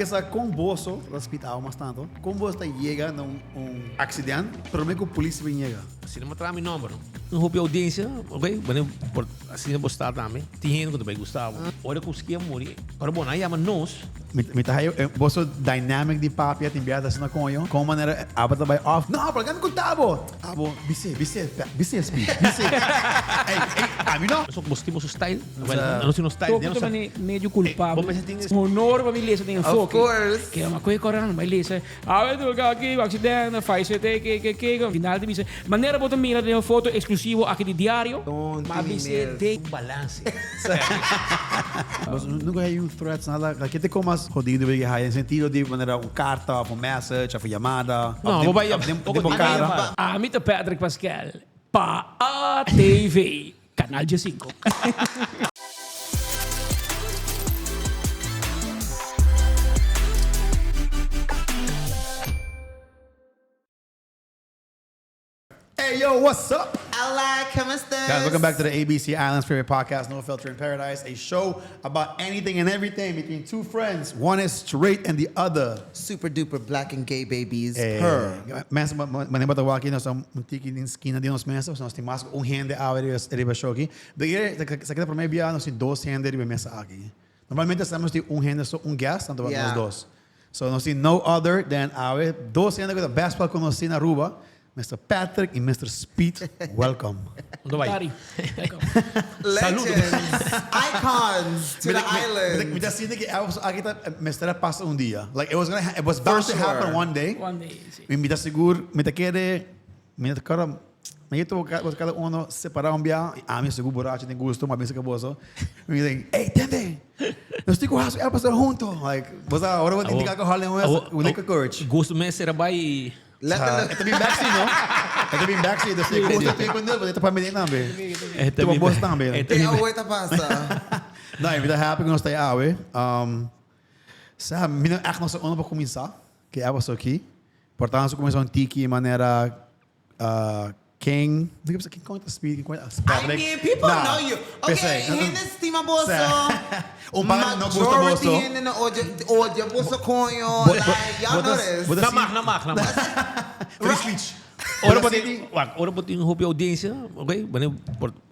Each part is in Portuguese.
Sa comboso, hospital mas tanto, comboso llega num acidente, pero me que a polícia vem chega. Assim não mostrar meu número. Não roubei audiência, ok? Mas assim não postar também. Tinha quando vai Gustavo. Olha que os que morrer. Agora bom, aí ama nós. Me tá aí, boso dynamic de papi at enviada assim na conho, com maneira abata by off. Não, para ganho Gustavo. Abo, bise speed. Ei, a mim não. Só que busquemos o style. Não sei no style. Tô também meio culpável. Bom, mas tem Honor para me tem Of enfoque. course. Que é uma coisa correndo, mas lisa. Ah, tu aqui, acidente, faz isso, que, final de missa. Maneira botar mira de uma foto exclusivo aqui de diário. Mas você tem balance. Mas nunca hay threats nada. Aqui tem como as jodido de no sentido de maneira carta, message, chamada. Não, vou vai cara. A mim Patrick Pascal para a TV, canal G5. Hey yo, what's up? Hola, ¿cómo estás? Guys, welcome back to the ABC Islands Favorite Podcast, No Filter in Paradise, a show about anything and everything between two friends. One is straight and the other. Super duper black and gay babies. Eh, Her. Mensa, manimba tawa aqui, nós estamos tiki din esquina de nós mensa, nós temos mais gente a ver show aqui. Porque se quer para mim via nós temos dois gente de mesa aqui. Normalmente estamos de gente só guest, tanto nós dois. So nós temos no other than our dois gente que é best para conhecer na Aruba. Mr. Patrick e Mr. Speed, welcome. Onde vai? Dari. Legends. Icons to the island. Me assim que aqui tá mestra passa dia. Like it was bound to happen one day. One day. Me tá seguro, me tá querer, me tá cara, me tô cada um separar bia. A mim seguro borracho tem gosto, mas bem se acabou só. Me dizem, hey, tente. Nós temos que fazer passar junto. Like, você agora vou indicar que rola um liquor courage. Gosto mesmo era vai. Ito bing backseat, no? Ito bing backseat. Kasi gusto tayo kung doon, ito pamilya namin. Ito mga boss namin. Hey, away ta pasa. Não, me dá happy que nós estamos awe. Sa, minang act nós ano para começar, que é você aqui. Portanto, nós começamos tiki de maneira King. Não sei quem conta speed, quem conta I mean, people know you. Okay, hindi estima boso. Majority hindi na odia boso konyo. Like, y'all know this. Namak. Free speech. Ora pati yung hope audiência, ok?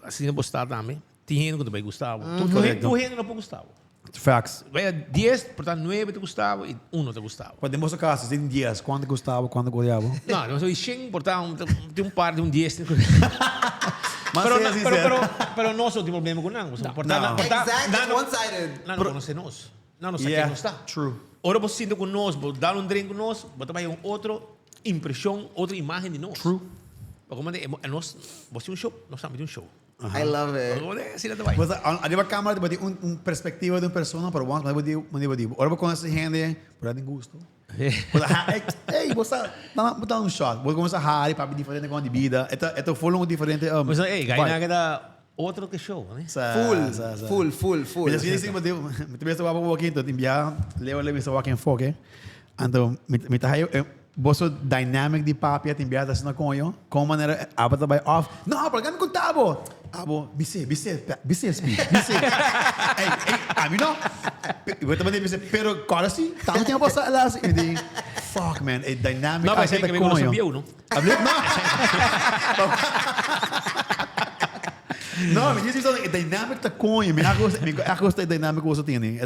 Assim não postar também. Tinha quando vai Gustavo. Tu na po Gustavo. Facts. Vai 10, portanto 9 de Gustavo e 1 de Gustavo. Podemos sacar, se tem dias, quando Gustavo, quando Godiabo. Não sou 100, portanto tem par de 10. Mas pero nós não temos problema com não. Exactly, one-sided. Não conhece nós. Não sei quem está. True. Ora você sinto com nós, dar drink com nós, botar aí outra impressão, outra imagem de nós. True. Porque nós, você um show, nós estamos um show. I love it. Sila vai. Mas a câmera tem perspectiva de uma pessoa, pero once mas digo, ora com essa gente, por tem gosto. Ei, você dá um shot. Vou começar a rari para diferente com a vida. Ito full diferente. Mas ei, ganha cada outro que show, né? Full. Mas assim, me tivesse uma boa aqui, então enviar, leva essa walking foque. Então, me tá aí boso dynamic de papi at enviada assim na conho, com maneira abata by off. Não, para ganho Gustavo. Abo, bise speed. Ei, a mim não. Eu também disse, pero agora sim, tanto tempo passar lá assim. Fuck, man, a dynamic. Não, mas é que eu não sabia, não? Não, me diz isso, dynamic tá conho. Me gosta da dynamic que você tem.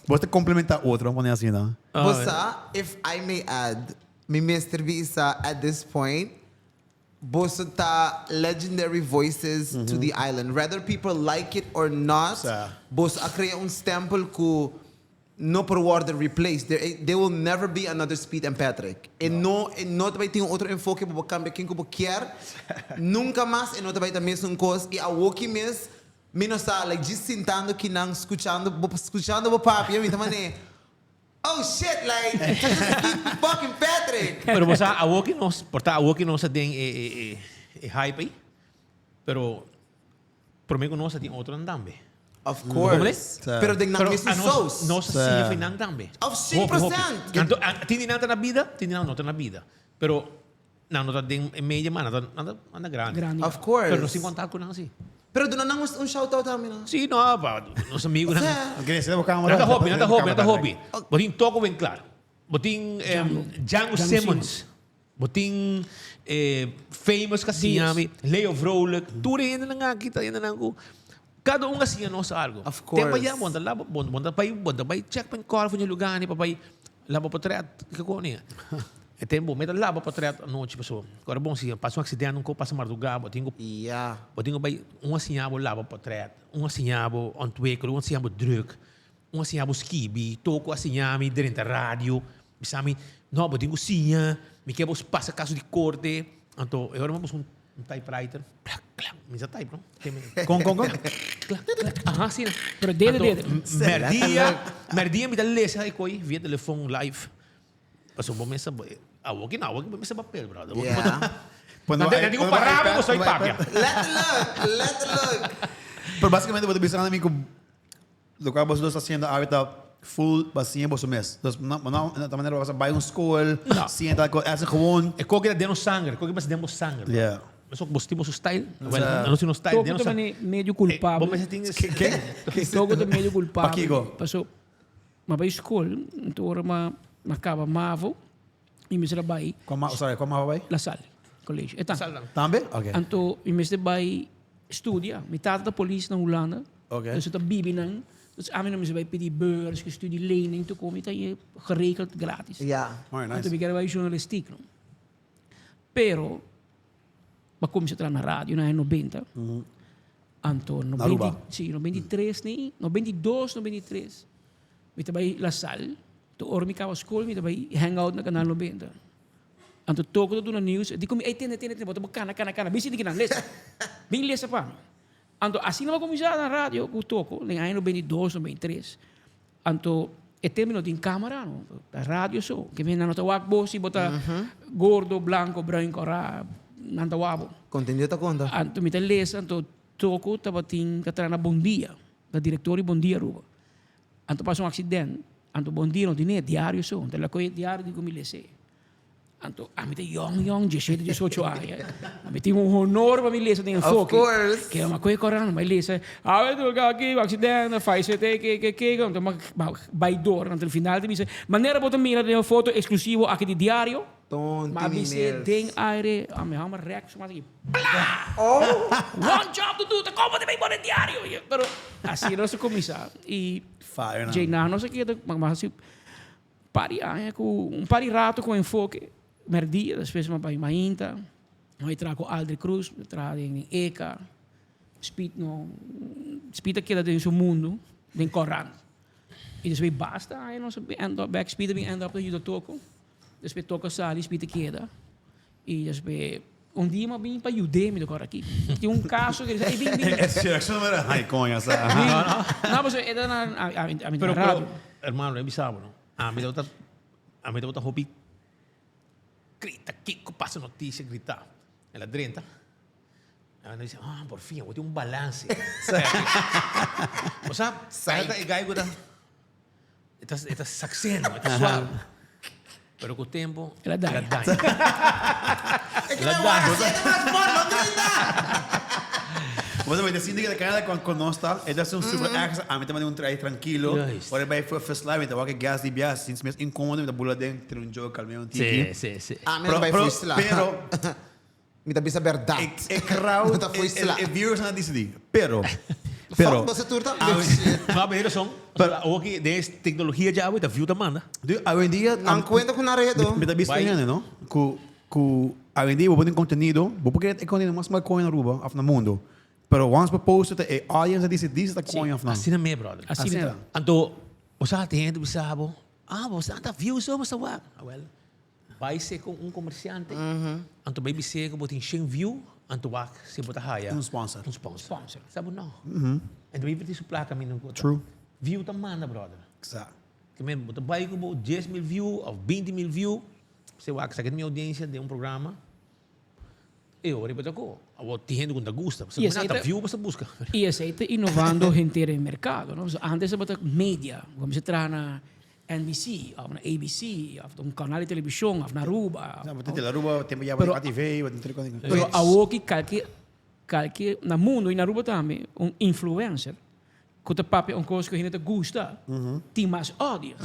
Você complementa outro, vamos assim, não? Bossa, if I may add, mi Mr. Visa at this point, bossa ta legendary voices to the island. Whether people like it or not, bossa crea un stempel ku no por word replace. There will never be another Speed and Patrick. No também tem outro enfoque para cambiar quem que quer. Nunca mais, e não também também são coisas. E a Woki mes, menos está like just sentando que não escutando o papi, e também oh shit, like fucking Patrick. Pero você a Woki nós, portanto a Woki nós tem hype aí. Pero por mim nós tem outro andambe. Of course. Pero tem na mesma sauce. Nós sim foi não também. Of 100%. Tem nada na vida, tem nada na vida. Pero não tem meia mana, nada grande. Of course. Pero não se contar com não assim. Pero doon na un shoutout namin. Sim, não, pá. Nosso amigo. Não Okay, sila mo camera. está hobby, não está hobby, não está hobby. Botin toco bem claro. Botin Django Simmons. Botin famous kasi yami. Leo Vrolijk. Tudo ainda na nga kita, ainda na ko. Cada um assim nós algo. Of course. Tempo ya, bonda pai check pen call for lugar ni papai. Lava patret, que ko niya. E tempo, meta lava patret a noite pessoa. Agora bom se passa acidente, não ko passa madrugada, botinho Yeah. Botinho bai assinhabo lava patret, assinhabo ontwikkel, assinhabo druk, assinhabo skibi, toco assinhami dentro da rádio. Bisami, no, botinho sinha, me quebos passa caso de corte. Então, agora vamos typewriter. Clac, clac, misa type, não? Con. Clac, clac. Aha, sim. Pero dele. Merdia me dá lesa aí coi, via telefone live. Passou bom mesa, awak na mesa papel, brother. Yeah. Nanti digo parava, gusto ay papia. Let it look. Pero basicamente, você bisa namin kung lo que vos dos haciendo ahorita full basinha vos mes. Dus na maneira você vai school, sienta com essa gewoon. É coque da dentro sangue, coque mas dentro sangue. Yeah. Mas só que você tipo style, não sei no style, Togo dentro também sangue. meio culpável. Bom, mas tem Togo também meio culpável. Pakigo. Passou, mas para a escola, então acaba mavo, e me trabalhei Sorry, como vai? La Salle, colégio. Então, Também? Okay. então, eu me trabalhei estudia, me tata da polícia na Holanda. Okay. Dus het bibi nang. Dus aan mij bij pedir beurs, studielening, toen kom je dat je geregeld gratis. Yeah. Alright, Então, nice. ik era journalistiek. No? Pero, mas como se na rádio, na 90. Então, no Aruba. 20, sim, no 23, nee, no 22, no 23. Me trabalhei La Salle. Toen ora me kava school, me trabalhei hangout na Canal 90. Então, toko do na news, di ko mi ay tiene, bota kana, bisi di kinang lesa. Bing lesa pa. Então, assim não começar na rádio, o toco, nem ano 22, 23. Então, é termino de câmera, no? Da rádio só, que vem na nota wakbo, si bota gordo, branco, branco, nanta wabo. Continue ta conta. Então, me lesa, então, toco, tava ting, katrana Bom Dia, da diretor Bom Dia, ruba. Então, passou acidente, então, Bom Dia, não tinha diário só, então, lá coi diário de como lese. Então, a mim tem young, 17, 18 anos. A mim tem honor para me ler, tem enfoque. Of course. Que é uma coisa correndo, mas ler, eu estou aqui, acidente, faz isso, então, vai dor, no final, de dizer, maneira para mim, tem uma foto exclusiva aqui de diário, mas você tem aire, a minha alma reação, mas aqui, one job to do, como de bem bom diário. Pero, assim, não se começa. E, Fire, Jay, não sei o que, mas assim, pari rato com enfoque. Merdia, depois me vai mainta. Eu trago Aldri Cruz, eu trago em Eka. Speed aqui dentro do mundo, den Koran. E depois basta, aí nós end up back, speed bem end up do toco. Depois toca sali, speed aqui da. E depois dia me vim para Udemy do Cora aqui. Tem caso que ele disse, Isso não era ai conha essa. não, mas é na Pero, rádio. hermano, é bizarro, não? A mim dá outra hobby. Grita, Kiko, passa notícia, gritar. Ela drenta. Ela diz, por fim, eu vou ter balance. O sabe? Ela é gaigo da... Está saxeno, está suave. Pero com o tempo... Ela dá. É que me voy a hacer más por Você vai decidir que a Canadá com nós está, é dar um super access, a mim também trabalho tranquilo. Nice. Ora vai foi first live, então vai gas de bias, since mesmo incômodo, da bula dentro um jogo calmei um tiki. Sim. Ah, me vai fustilar. Pero Me dá bisa verdade. é crowd, Não tá fustilar. é viewers na decidir. Pero Você turta? Mas beira som. O que de tecnologia já vai da view da manda. hoje em dia Não conta com na rede. me dá vista ainda, não? Que hoje em dia vou ter conteúdo, vou porque é conteúdo mais coisa na Aruba, af no mundo. Pero once we post it, a audience dice está coin of now. Assim não é, brother. Assim Assim não. é. Então, você atende, você sabe, você está view só, você vai. Well, vai ser com comerciante. Então, vai ser que você tem view, então vai ser botar raia. Sponsor. Sponsor. Sabe não? Então, vai ter placa caminho. True. View tá manda, brother. Exato. Que mesmo, você vai com 10 mil views ou 20 mil views, você vai que minha audiência de programa. Eu repito com, eu tenho quando gosta, você não tá view, você busca. E esse está inovando gente no mercado. Não? Antes você bota mídia, como você traz na NBC, ou na ABC, ou canal de televisão, ou na Aruba. Não, tem la Aruba, tem já para TV, vai ter coisa. Pero a que calque que na mundo e na Aruba também, influencer, que o papi coisa que a gente gosta, tem mais audience,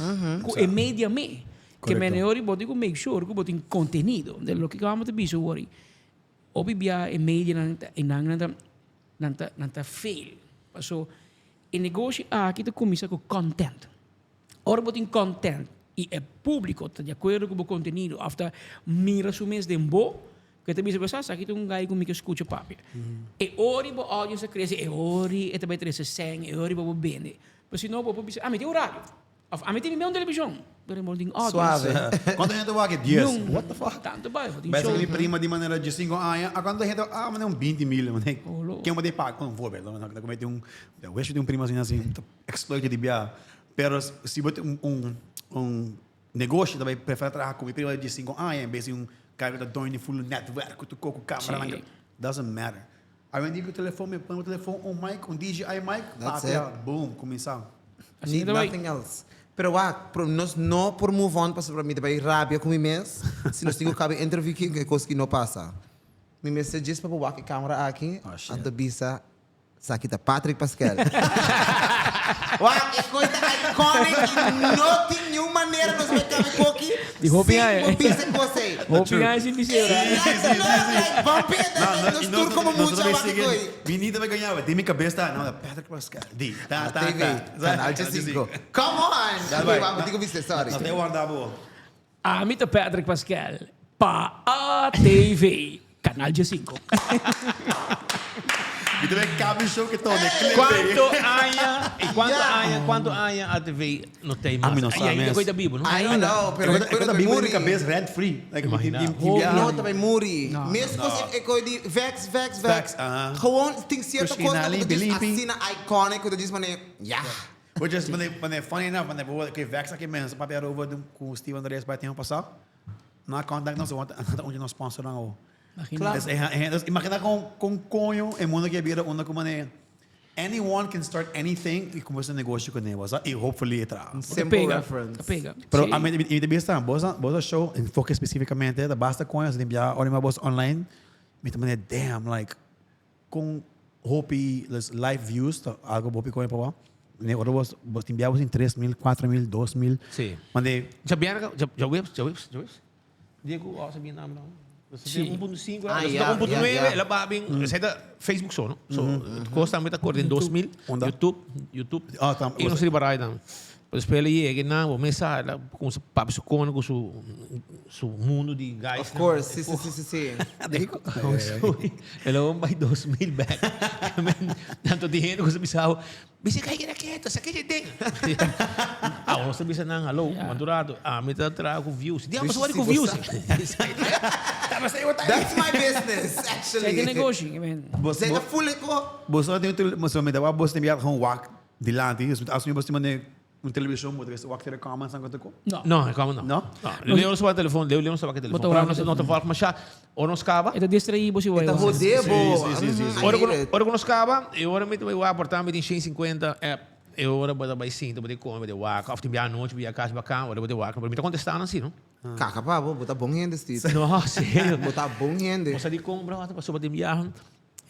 que é media me. Que melhor e botar make sure que botem conteúdo de lo que vamos a bicho worry. Obi bia e media nanta fail. So o negócio aqui tu começa com content. Ora botem content e é público tá de acordo com o conteúdo. After mira sumes de bo que te bisa basa aqui tu gai com que escuta papi. E ori bo audience cresce e ori e também cresce sang e ori bo bende. Mas se não bo bisa me tem o rádio. A mim tem uma televisão. Pero mo ding audience. Suave. Quando a gente vai aqui, 10. What the fuck? Tanto ba, tem Basta show. que prima de maneira de 5 anos, quando a gente mas é 20 mil, mas Oh, louco. quem me paga, não vou ver, não comete eu vejo de prima assim, exploit de bia, pero se botar negócio também prefere trabalhar com prima de 5 anos, em vez de cara da dono full network, tu com câmera, Sim. doesn't matter. Aí eu digo o telefone, põe o telefone, mic, DJI mic, That's boom, começar. Assim Need também. nothing else. Pero nós não por move on, para mim também rábia com mim mesmo. Se nós temos que interview que é coisa que não passa. Mim mesmo se diz para o a câmera aqui, shit. anta bisa, sakita Patrick Pascal. É coisa iconic e não tem nenhuma maneira nós metemos aqui. De roupa é. Bisa que você. Roupa é difícil. Vamos perder, nós tour como muito abaixo. Menina vai ganhar, tem minha cabeça, não, Patrick Pascal, TV, canal de 5. Come on! Vamos ter que ver, sorry. Até guardar boa. Amita Patrick Pascal, pa a TV, canal G5. E também cabe show que todo, Quanto aia a TV não tem Ah, mais? mas não E sabe ainda mesmo. coisa da Bíblia, não? I don't know, pero Eu coisa também muri. minha cabeça rent free, like Imagina. Não, também muri. Não. Mesmo você é coisa de vex. aham. Gewoon, tem certa coisa Christina que Ali, diz Believe. assim, iconic, que diz, mané, yeah. Which is when they funny enough, when they were que vex aqui mesmo, papel over com o Steve Andreas para tempo passado. Na contact não se onde nós sponsor não. Claro. Imagina com conho e mundo que vira onda como né. Anyone can start anything e começa a negócio com ele, e hopefully entra. Simple reference. Pega. Pero Sim. a mim me devia boa show, enfoque especificamente, da basta com as enviar olha uma boa online, me também damn like com hope live views, algo hope com ele para né, ora vos enviamos em 3,000, 4,000, 2,000. Sim. Mande Já webs? Diego, sabia nome não? Você Sim. tem 1.5, Ah, você yeah, tem 1.9, yeah. ela vai bem, você da Facebook só, não? So, custa muito acordo em 2000, Onda. YouTube. Ah, tá. E não se liberar não. Mas pela aí, não, mensagem, com o papo su cônico, su mundo de guys. Of course, sim. Ela vai 2,000 back. Tanto dinheiro que você pensava, bisa kayo quieto, sakit yung ding. Ako, sabi sa nang, hello, madurado. May tatrago ko views. Hindi ako masawari ko views. That's my business, Sai actually. de negócio, man. Você é full ko. Você tem você me dá você enviar com walk dilante, assim você manda televisão, você walk ter comments ang ko. Não. Não, calma não. Não? Leo sa telefone, Leo sa telefone. Bota Para wala nós não te fala mas ou nos acaba. Ito distraíbo si Wayo. Ita rodebo. Ora que nos acaba, eu ora me vai aportar me tem 150 eu ora bota vai sim, tu bota como de walk, after a noite via casa bacana, ora bota walk, para me contestar assim, não? Kaka pa, botar bom rende, Steve. Não, sério. Botar bom rende. Você de compra, passou para viagem.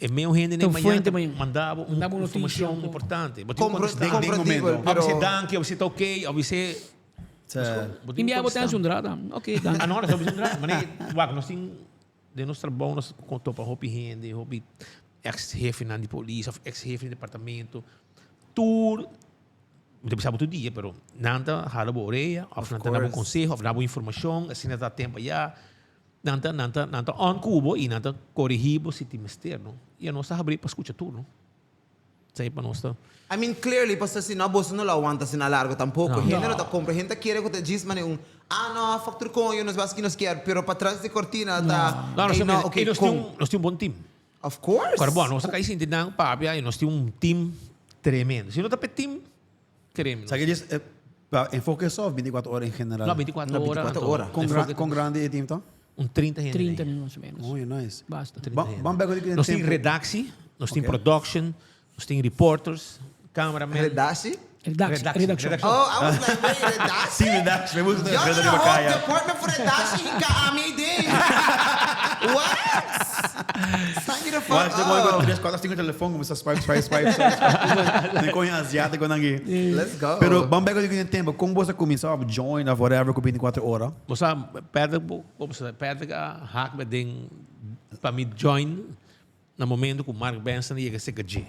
É meio rende nem Então, foi manhã também. mandava Mandava uma informação notícia, importante. Compra momento. Ou você danke, ou você tá ok, ou você Enviava até a jundrada. Ok, A dan. nós estamos entrando, mas nós temos de nosso trabalho, nós contamos para roupa rende, roupa ex-chefe de polícia, ex-chefe de departamento, tour. Não sabe todo dia, mas nada hala boa orelha, ou nada dá bom conselho, ou dá boa informação, assim não dá tempo já. Nada on cubo e nada corrigido se tem externo. E a nossa abrir para escutar tudo, não? Isso aí para nós tá. I mean, clearly, basta si na boss no la aguanta si na largo tampoco. No. Gente no te compra, gente quiere que te diz, mane no, factor con yo nos vas que nos quiere, pero para atrás de cortina tá. Não, nós Hey, temos okay, nós temos um bom time. Of course. Agora, bom, nós acabamos de dar papi e nós temos um time tremendo. Se não tá para time, queremos. Sabe que diz enfoque só 24 horas em general. Não, 24 horas. Com grande time então? 30 gente. 30 minutos menos. Oh, nice. Basta. Vamos pegar que Nós temos redaxi, nós temos production, nós temos reporters, cameraman. Redashi? Redaction. Oh, I was like, wait, Redashi? Sim, verdade. Me gusta Y'all Pedro know de the whole Macaya. department for Redashi, he got me day. What? Sign you the fuck Mas depois up. 3, 4, 5 telefone, começa a swipe. Nem conhe asiático nangi. Let's go. Pero bambe ko yung tempo, kung você começar a join a whatever ko 24 horas, Você perde ka hack ba ding para me join na momento que o Mark Benson ia ser gaji.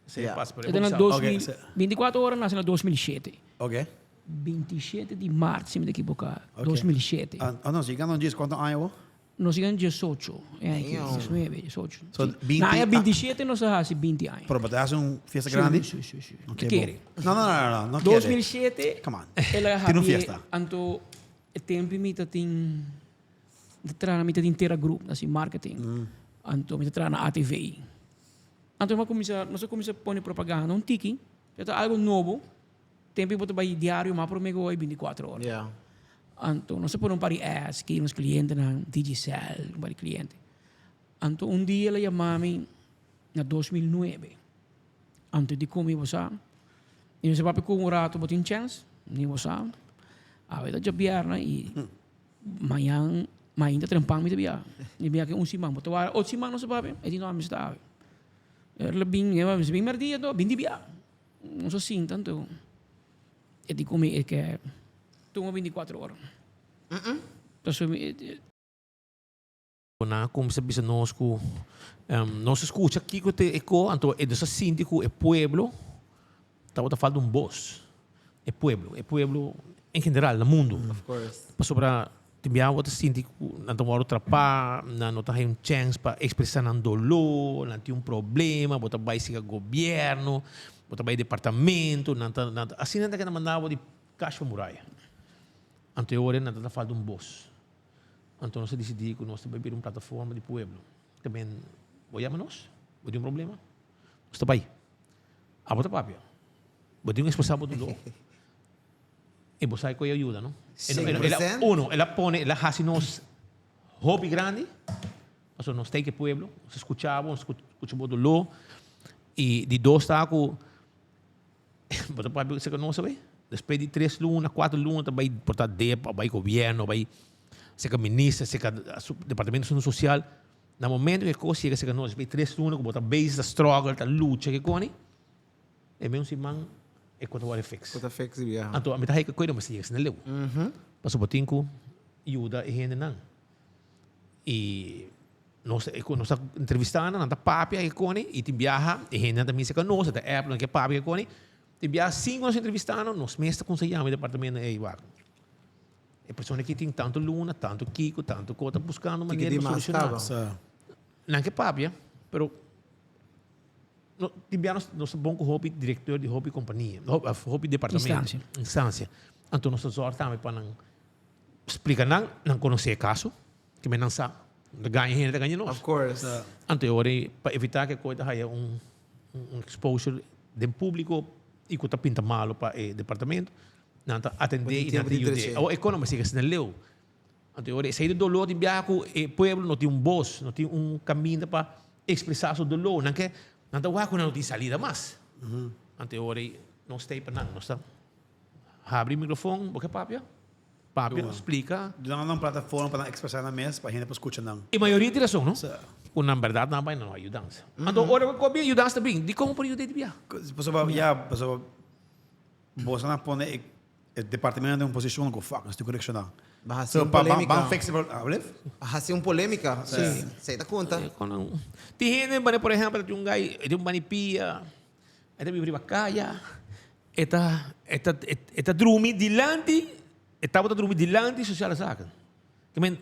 Você Yeah. passa por Ito na Okay, 24 horas nasa na 2007. okay? 27 de março, se me equivocar. Okay. 2007. Ano, si não diz quanto ano? Nos iban 18. Aqui, Damn. 19, 18. So, Sí. 20 Na 27 nos hasi 20 anos. Pero batas fiesta grande? Sim, sim, sim. Okay, Que quer? não 2007, Come on. ela Tiene un fiesta. Anto, o tempo mita tem trana mita tem inteira grupo, assim, marketing. Anto mita trana ATV. Anto nós começa a pôr propaganda, tiki, é algo novo. Tempo botar vai diário, mas promego aí 24 horas. Yeah. Anto, nós pôr pari ads, que nos clientes na Digicel, pari cliente. Anto, dia ela chamava-me na 2009. Anto, di como eu sa. E nós papi com rato botin chance, ni mo sa. Awe ta jabiarna e mayang mainda trempang mi tabia. Ni biya ke simang botawara o simang no sa papi, e di no amistad. Lebing, bing merdia do, bindi biya. Non so sin tanto. E di come è che tungo 24 ore. Então, na como se bisa nosco nós escuta aqui que te eco então é dessa síndico é pueblo tá falando boss é pueblo em geral no mundo Of course. passou para timbia outra síndico não tomar outra pá não tem um chance para expressar um dolor não tem um problema bota vai se governo bota vai departamento não assim não tem que mandar de caixa muralha anterior não tá falando boss. Então, nós decidimos que nós vamos abrir uma plataforma de pueblo. Também, olhamos nós, não tem um problema. Nós estamos aí. A bota papia. Não tem um responsável do lado. E você aí com a ajuda, não? 100%? Ela põe, ela faz nos hobby grande. Então, nós temos que pueblo, nós escuchamos do lado. E de dois tacos, bota papia, você não sabe? Depois de 3 lunas, 4 lunas, vai portar DEPA, vai governo, vai... seca ministra, seca departamento de social, no momento que coisa chega, seca nós, vai 3 lunas, que bota base, da struggle, da luta, que cone, é mesmo se man, é quanto vai fix. Quanto fix, yeah. Então, a metade que coisa, mas chega, se não leu. Passo botinho, ajuda e rende não. E nós entrevistando, nós papia que cone, e te viaja, e rende também seca nós, da Apple, que papia que cone, te viaja 5 nós entrevistando, nós mesmo aconselhamos o departamento aí, é pessoa que tem tanto luna, tanto Kiko, tanto coisa buscando maneira de solucionar. Não é que papia, pero tivemos nosso bom hobby diretor de hobby companhia, hobby departamento, instância. Então nós sorte também para não explicar não conhecer caso, que me não sabe, ganha nós. Of course. Então eu para evitar que coisa haja exposure de público e que pinta malo para o departamento. Não atender e não atender. A economia sigue sendo leu. Então, sair do dolor de viajar com o povo, não tem voz, não tem caminho para expressar seu dolor. Não que não tem salida mais. Então, não está para nada. Não está. Abre o microfone, o que é papia? Papia explica. Não há uma plataforma para expressar na mesa, para a gente escutar não. E a maioria de razão, não? Com na verdade não vai não ajudar. Então, ora com bem ajudança também. De como por ajudar de viajar? Pessoal, você não põe o departamento de uma posição que fuck, nós temos que conexionar. Bahasa polêmica. Flexible, Bahasa polêmica. Sim. Você dá conta? Tem gente, por exemplo, tem um gai, tem um banipia, tem um bribacaya, está dormir dilante, está dormir dilante social saca. Que men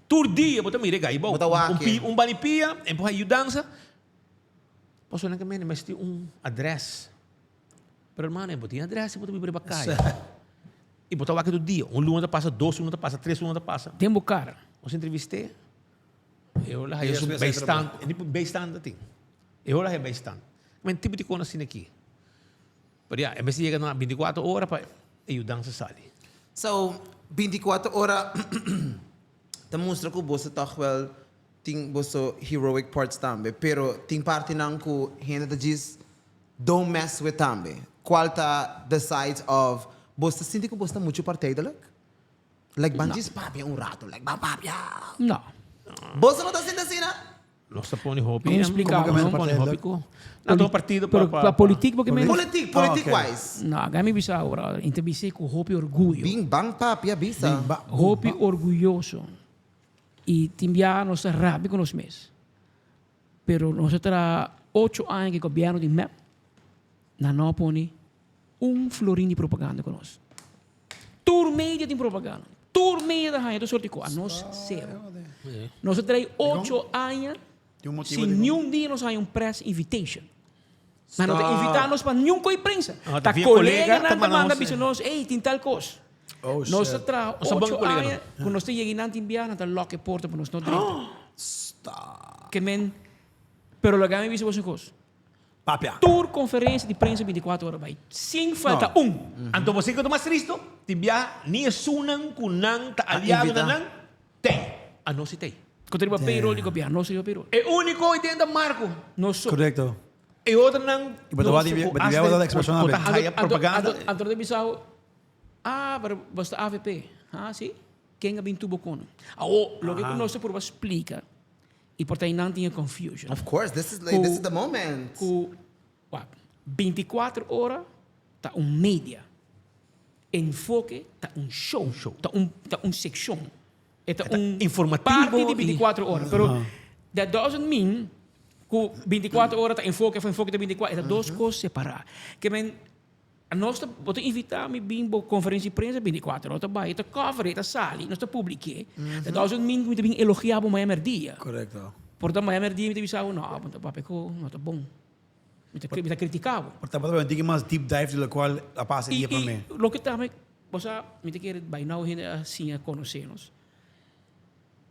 tur dia bota mire gai bom. Um banipia, empurra ajudança. Posso não que men, mas tem um address. Pero mano, botinha address, bota bribacaya. E botar o aqui do dia. Luna passa, 2 lunas passa, 3 lunas passa. Tem cara. Você entrevistei, eu lá sou bastante assim. Eu lá é bastante. Mas tipo de coisa assim aqui. Mas é mas chega na 24 horas para ajudar a sair. So, 24 horas, demonstra que você toch wel tem você heroic parts também, pero tem parte não que gente diz don't mess with também. Qual tá the sides of você sente que você está muito partido, like bandis papia rato, like papia. Não. Você não está sentindo assim, né? Nós tá pondo roupa. Vamos explicar, Nós não? tá pondo roupa. Não, tô partido Pero para... político, porque men... Politic okay. wise. Não, agora me bisa agora. Entrevistei com roupa e orgulho. Bing bang papia bisa. Roupa orgulhoso. E timbia nossa rápido com os meses. Pero nós terá 8 anos que o governo de MEP não põe florim de propaganda com nós. Tour media de propaganda. Tour media da rainha do sortico. A nós, zero. Nós terá 8 anos sem nenhum dia nós temos press invitation. Mas não invitar nós para nenhum coi prensa. Tá colega não manda bicho nós, ei, tem tal coisa. Nós terá 8 anos, quando nós chegamos em Timbia, nós lock a porta para nós não dentro. Que men, pero lá me bicho você coisa. Papia. Tour conferência de prensa 24 horas vai. Sem falta Anto você que tomas tristo, tibia ni sunan kunang ta aliado invita. na nang tem. A nós se tem. Quando ele payroll, ele copia, nós se payroll. É único entenda Marco. Nós só. Correcto. E outra nang... E ba't wala da expression namin? Kaya propaganda. Anto de bisao, pero basta AVP. Sim? Quem é bem tubo kono. Logo que nós por explica. E por aí não tinha confusion. Of course, this is the moment. Ku 24 horas tá media. Enfoque tá show. Tá section. Tá informativo parte de 24 horas. Pero that doesn't mean que 24 horas tá enfoque tá 24. É duas coisas separadas. Que men nós vamos invitar me bimbo conferência de prensa 24 horas vai tá cover tá sali nós tá publique. That doesn't mean que bem elogiado Miami dia. Correcto. Portanto Miami dia me bisau não, ponto papeco, não tá bom. Me tá criticado. Portanto, eu tenho mais deep dive do qual a passa dia para mim. Lo que também, você me te quer by now ainda assim a conhecer-nos.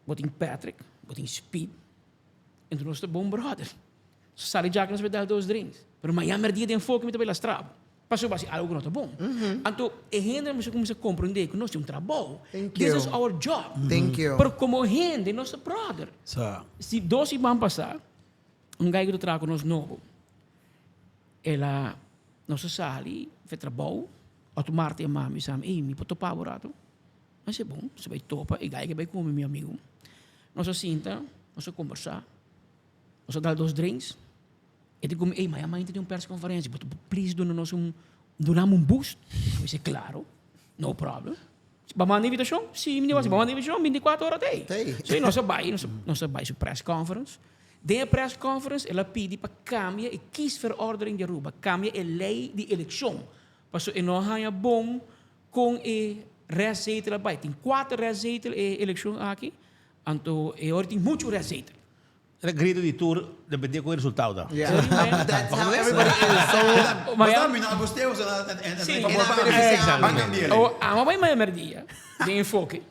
Botin Patrick, botin Speed, então nós tá bom brother. Sali já que nós vai dar 2 drinks. Pero Miami dia tem foco me tá bem lastrado. Passou base algo que não tá bom. Então, é gente que começa a compreender que nós temos trabalho. This is our job. Thank you. Pero como gente, nós é brother. Se 12 vão passar, gajo que trago nos novo. Ela, nós sali, fez trabalho, automarte a mami, sabe, ei, me pode topar barato. Mas é bom, você vai topa, e gajo que vai comer, meu amigo. Nós senta, nós conversar, nós dar 2 drinks. E digo, ei, mas amanhã tem press conferência, but please donamos boost. Eu disse, claro, no problem. Vamos mandar invitação? Sim, me vamos mandar invitação, 24 horas tem. Sim, nós vai para press conference. De press conference, ela pede para cambiar e kiesverordening de Aruba, cambiar a lei de eleição. Passo e não há bom com a rezetel bij. Tem 4 rezetel e eleição aqui. Então, e agora tem muito rezetel. Era grito de tour, dependia com o resultado. Da. Yeah. That's how everybody is. So, Mas também não gostei, você não. Ah, mas é merdia. De enfoque.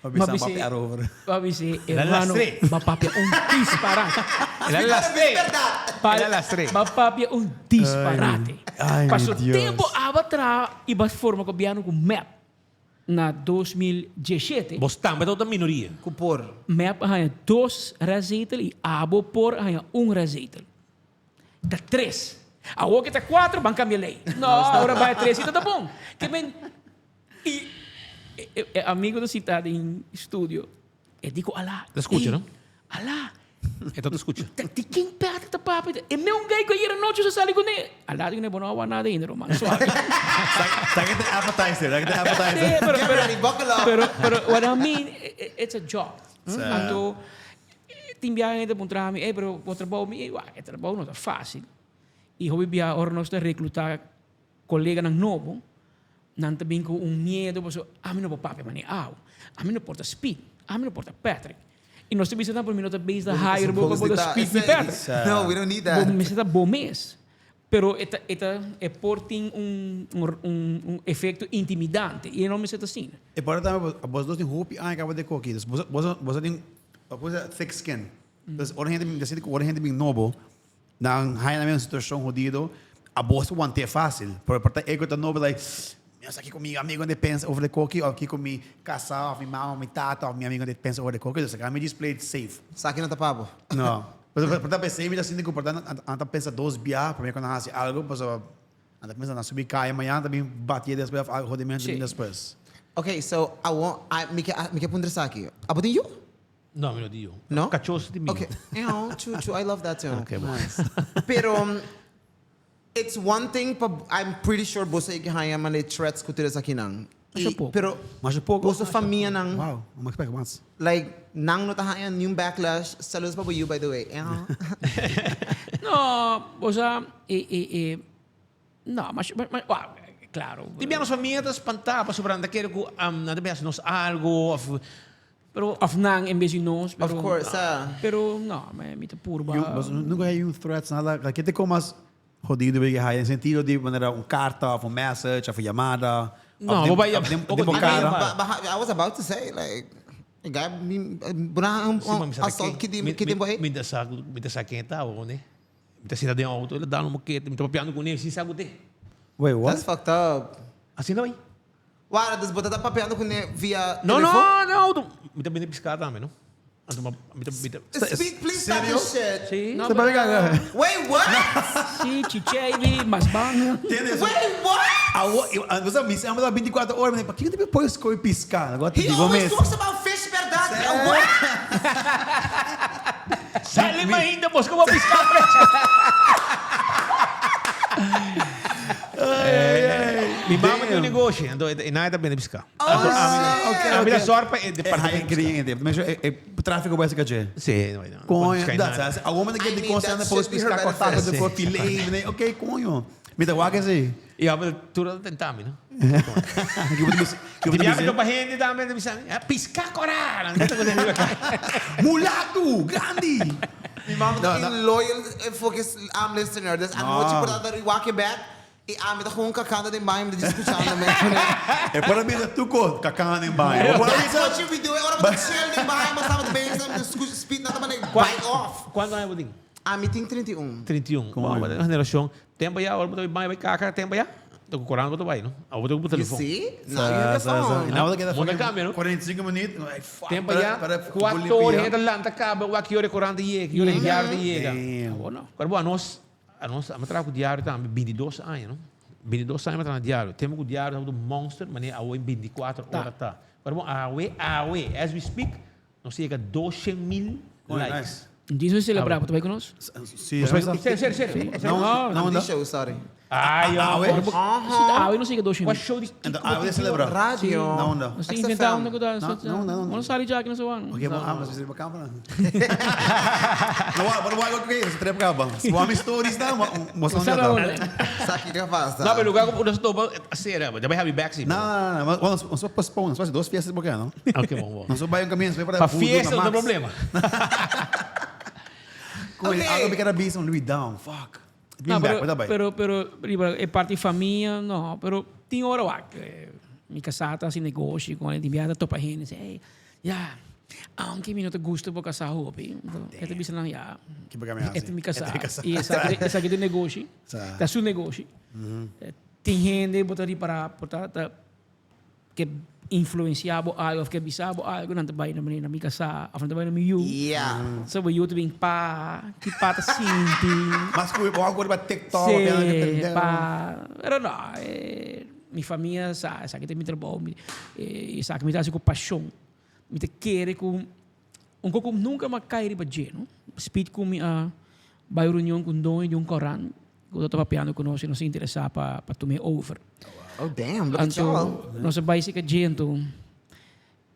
Mas over. Babise, hermano, bapapia disparate. Ela lastrei. Bapapia disparate. Ai, Passou meu Deus. tempo abatra e bas forma que biano com map na 2017. Bostam, mas outra minoria. Kupor. Map há 2 rezetel e abo por há 1 rezetel. Tá 3. A outra tá 4, vão cambiar lei. Não, agora vai 3 e tá bom. Que bem. E amigo da cidade em estúdio, eu digo, alá. Escuta, não? Alá. Então te escuta. De quem perto da papo? É meu gay que ia noite você sali com ele. Alá, digo, não vou nada ainda, mano. Suave. Take the appetizer. Pero what I mean, it's a job. Então, tem viagem de pontra me, pero o trabalho me, o trabalho não é fácil. E hobby bia ora nós recrutar colega ng novo, não também com medo, porque a mim não pode papai mani, a mim não porta Speed, a mim não porta Patrick. E nós temos por minuto base da hire boca por Speed e Patrick. No, we don't need that. Bom, mas bom mês. Pero é porting efeito intimidante. E não me senta assim. E para também, vocês têm roupa e acaba de coquir. Vocês têm thick skin. Então, a gente bem novo, na minha situação jodido, a bolsa não é fácil. Porque eu estou novo, like, eu aqui com meu amigo onde pensa over the coquir, aqui com meu casal, minha mãe, minha tata, meu amigo onde pensa over the coquir. Então, eu me display safe. Sa akin na tapabo. Não. Portanto, pensei, me assim, que portanto, anda pensa 2 biar, para mim quando nasce algo, pues anda pensa na subir caia amanhã, também batia depois, rodimento depois. Okay, so I want, me que pondre sa aqui. Abutin you? No, me lo digo. No? Cachoso de mí. Okay. True. I love that too. Okay, well. Pero, it's one thing, I'm pretty sure bosa ikihaya man the threats ko tira sa kinang. Mas pouco. Pero, Mas pouco. bosa família nang, Wow, I'm expecting once. like, nang no tahayan yung backlash. Saludos pa po you, by the way. No, o sea, no, mas claro. Tibiano sa minha das pantapa sobrang daquele ko nada bem nos algo pero Of nang em vez de nós, Of course, Pero no, me te puro ba. Mas nunca hay un threats, nada. Que te comas jodido, en sentido de maneira carta, uma message, uma chamada. No, babae, I was about to say, like, guy, assault kiti boy. me dá saque tao né me dá cidade auto ele dá no moquete me tá papiando com ele se sabe te Wait, what? That's fucked up. assim não vai Wala, das botar papeando com via não telefone? me tá bem piscar também não me tá Speak, please stop this shit. Sí. Você vai ligar. Wait, what? Sí, chichevi, mas bang. Wait, what? Você me chama 24 horas, mas por que depois que eu piscar? Agora He digo always mesmo. talks about fish, verdade? What? sai mais ainda moço que eu vou piscar mi mamma tem um negócio então e nada bem piscar a minha sorte é de parte Incrível, mas o tráfego vai se cair. sim não Conho, alguma que I de mean, consciência that depois should be her piscar cortada benefit. do corpo filé, ok, conho. Me dá waga assim. e a abertura tentame não Que Ti biar ka pa hindi dami na bisan. Piska ko ra. Mulato, grande. Mi mama No, no, loyal focus listener. Dus aan wat je praat daar wakker bed. I amit ako kung kakanda din bahay mo di escuchar na men. É para mim tu co, cacana em banho. That's what you be doing. Ora ba chill din bahay mo sama the bass na speed na naman bite off. Quando é o ding? Amiting 31. 31. Wow, a geração. Tempo ya, ora mo vai caca, tempo ya. Tô com corando boto vai, não? A boto com You telefone. see? Now you have your phone. Na hora que Muna câmera, no? 45 minutos. Tempo ya. 4 horas da lanta caba, wa que hora corando ye, que hora diário de yega. Bueno. Quando a nós trago diário também 22 anos, não? 22 anos trago diário. Temos o diário do Monster, mas é ao 24 horas tá. Quando as we speak, nós chega 200,000 likes. Diz você celebrar, tu vai conosco? Sim, Sério. Não, não show, sorry. Ai, Ah, eu não sei que 200 Qual mil. show de Então, vai celebrar. Radio. Não. Nós temos que XFM. inventar um negócio. Não. Não sai já que não sei o Ok, mas você vai câmera. Não vai ok, você trepa caba. Se o stories na, mostrando Saki ka fast. Não, mas lugar como nós estou a ser, já vai have back sim. Não, mas nós postpone, nós fazemos 2 fiestas por não? Ok, bom. Nós vai um caminho, vai Para fiesta não tem problema. Okay. Algo me queda busy on Louis down. Fuck. Não, Back. pero é parte família, não, pero tem hora lá que me casata assim negócio com ele, enviada topa gente, hey, yeah. Aunque me não te gusta por casar hopi, então bisa lang ya. Que para caminhar. Este me casar. E essa aqui do negócio, tá seu negócio. Tem gente botaria para que influenciava algo, que bisava algo, não trabalha na minha casa, a frente na minha Yeah. so eu também que pata sinti. Mas que eu agora para TikTok, Pero não, minha família sabe que tem muito trabalho, sabe que me dá com paixão, me quer com como nunca me cair para geno, speed com minha vai reunião com dono de coran, eu estava papiando com nós, não se interessar para tomar over. Oh, damn. Look at y'all. Nossa básica gente,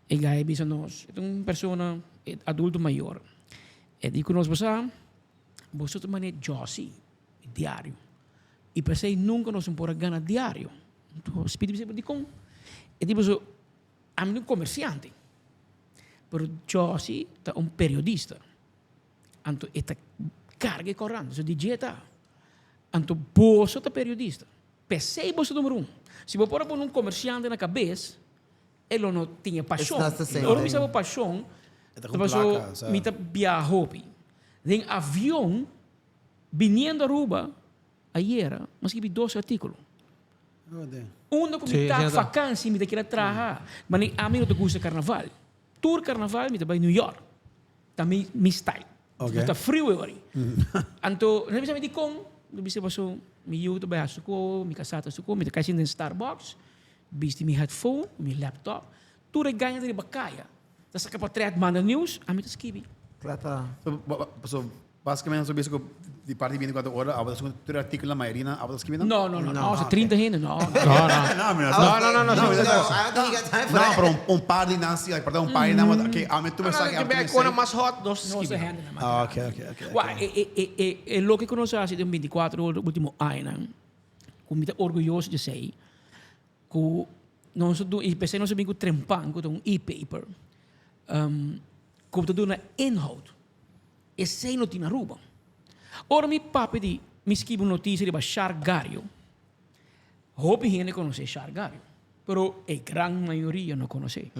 e gaya bisa nós, é uma pessoa adulto maior. E digo nós você também é Josie, diário. E pensei nunca nós não podemos ganhar diário. Então, speed bisa com e tipo so, a mim comerciante. Pero Josie é periodista. Anto esta carga correndo, so DJ tá. Anto você é periodista. Pensei você número 1. Se você pôr um comerciante na cabeça, ele não tinha paixão. It's not the same Ele não thing. tinha paixão. Está Então, me viajou. Em avião, vindo a Aruba, ayer, mas que vi 2 artículos. Um com Sim, me sim, vacância, me queria trabalhar. Mas a mim não te gusta carnaval. Tour carnaval, me vai New York. Também me style. Okay. Está frio agora. Então, não me como, não me passou, me YouTube vai suko, me casata suko, me kasi ng Starbucks, bisti mi headphone, mi laptop, tudo ganha de bacaya. Dat is para 3 maanden nieuws. Aan met de skibi. Klata. So, basicamente, sobre isso, de parte de 24 horas, abas com todo artículo na maioria, abas que não? No, ze 30 heen. No. No, No, I don't think you got time for Não, that. pero un par de nancy, like, perdão, un par de nancy, que a mim tu Não, mensaje, que bem, quando é mais hot, No, dos ze skibi. handen. Ah, ok. Lo que conosco assim de 24 horas, último ano, como me orgulhoso de ser, que nós do e pensei nós bem com trempan, com um e-paper, como tudo na inhoud. E sei não tinha ruba. Ora mi papi di mi scrive una notizia di Shargario. Hopi gente conosce Shargario, però a gran maioria non conosce.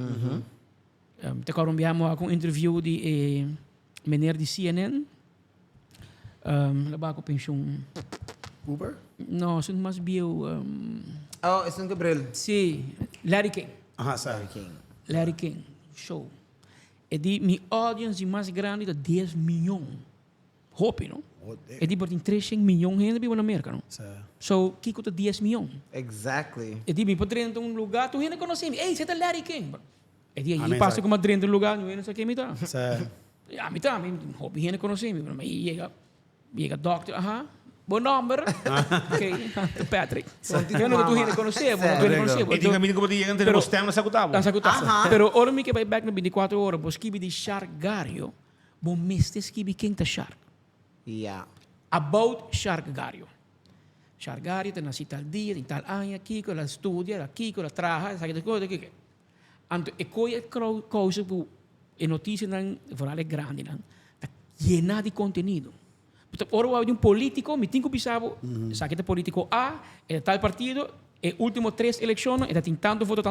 Te abbiamo anche un interview di meneer di CNN. La bago pensioen. Uber? No, sono mas bio. Oh, it's un Gabriel. Sì, Larry King. Aha, sabe. Larry King show. E di mi audience di mais grande da 10 miljoen. Hopi, no? E di portin 300 miljoen gente vive na América, no? So, kiko ta 10 miljoen. Exactly. E di mi potrei um lugar, tu gente conosce mi. Ei, você tá Larry King. E di Amen, passa sai. como dentro do lugar, não é isso que me tá. Sabe. A mi tá, hopi gente conosce mi, mas chega doctor, aha. Bom number. Ok, Patrick. Eu não tu gente conhecer, não tu conhecer. E tinha amigo que podia entrar no sistema, sa kutabo. Dan saco tassa. Pero ora mi que vai back na 24 horas, bo skibi di Shargario, bo miste skibi king ta shark. Yeah. About Shargario. Shargario te nasce tal dia, in tal anno, Kiko la studia, la Kiko la traja, sai che cosa che. Anto e coi cose bu e notizie dan vooral grandi dan. Ta llena di contenuto. Ora vai de um político, me tinha pisado, sabe que é político A, é tal partido, e último 3 eleições, e tem tanto voto.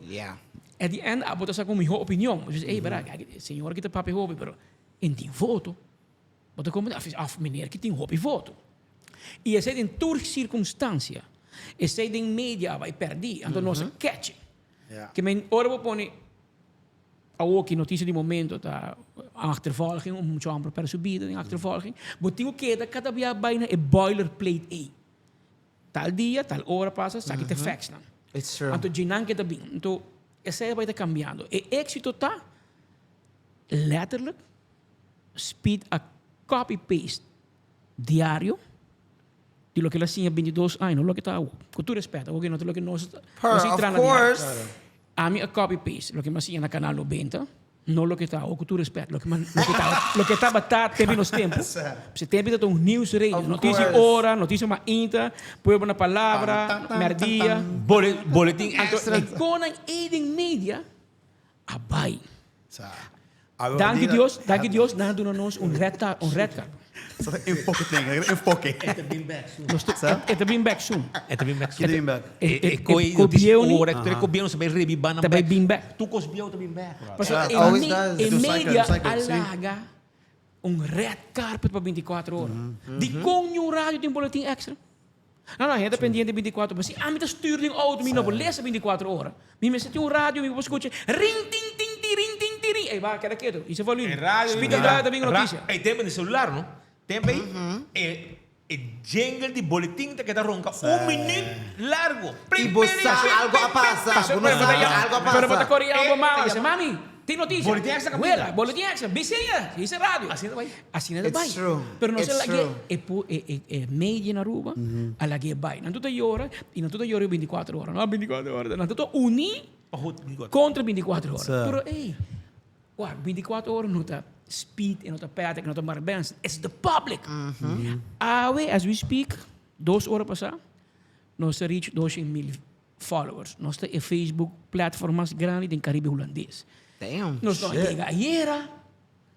Yeah. At the end, a botar com minha opinião. Eu disse, ei, verá, senhor que tem papi hobby, pero em tem voto. Botar como, meneer que tem hobby voto. E esse é em toda circunstância. Esse é em mídia, vai perder. Então, nós catch. Que men ora vou pôr ook in notitie die momento da achtervolging, om zo amper per subida in achtervolging. Maar tinha que da cada dia bijna een boilerplate A. Tal dia, tal hora passa, sabe que te facts não. It's true. Então, ginan que tá bem. Então, essa vai estar cambiando. E éxito tá letterlijk speed a copy-paste diário de lo que ela tinha 22 anos, lo que tá, com todo respeito, porque não é lo que nós Of course. a mí a copy-paste, lo que me hacía en el canal 90, no lo que está, o que tú respetas, lo que estaba tempo nos tempos. Se tempo está un news radio, notícia hora, notícia uma inta, põe uma palavra, merdia. Boletim extra. E com a Eden Media, abai. Sabe. Dank Deus, dando-nos red card. Enfoque tem, enfoque. Het been back soon. It's been back soon. Het been back Que soon. tem back. E Kobioni- notícia hora, tu cobiano saber rebibana. Tá bem back. Tu cosbiou também back. Paso, always does. en Do media cycle, sim. alaga red carpet para 24 horas. Die kon je radio tem boletim extra. Não, é dependente de 24 horas. Mas, me tá sturing auto, me não vou ler 24 horas. Me tem um rádio, me vou escutar. Ring, ting, ting, ting, ring, ting, ting, ring. Ei, vai, queda quieto. Isso é volume. En radio. Speed radio também notícia. E tem no celular, não? Tem bem. E jingle de boletim que tá ronca. Minuto largo. Y vos sabes algo a pasar. Vos no sabes algo a Pero bota pasar. coreano, mamá. Dice, mami, tem notícia. Boletim extra, Huela, boletim extra. Vizinha, isso é rádio. Assim não vai. Assim não It's vai. true. Pero não It's se true. é meia na Aruba, a la que vai. Não tudo hora, e não tudo hora 24 horas. Não 24 horas. Não tudo uni contra 24 horas. Pero, ei, 24 horas não tá speed, não tá Patrick, não tá Mark Benson. It's the public. As we speak, 2 horas passar, nós reach 200,000 followers. Nós tá em Facebook, plataformas grandes do Caribe holandês. Damn. Nós não chega ayer,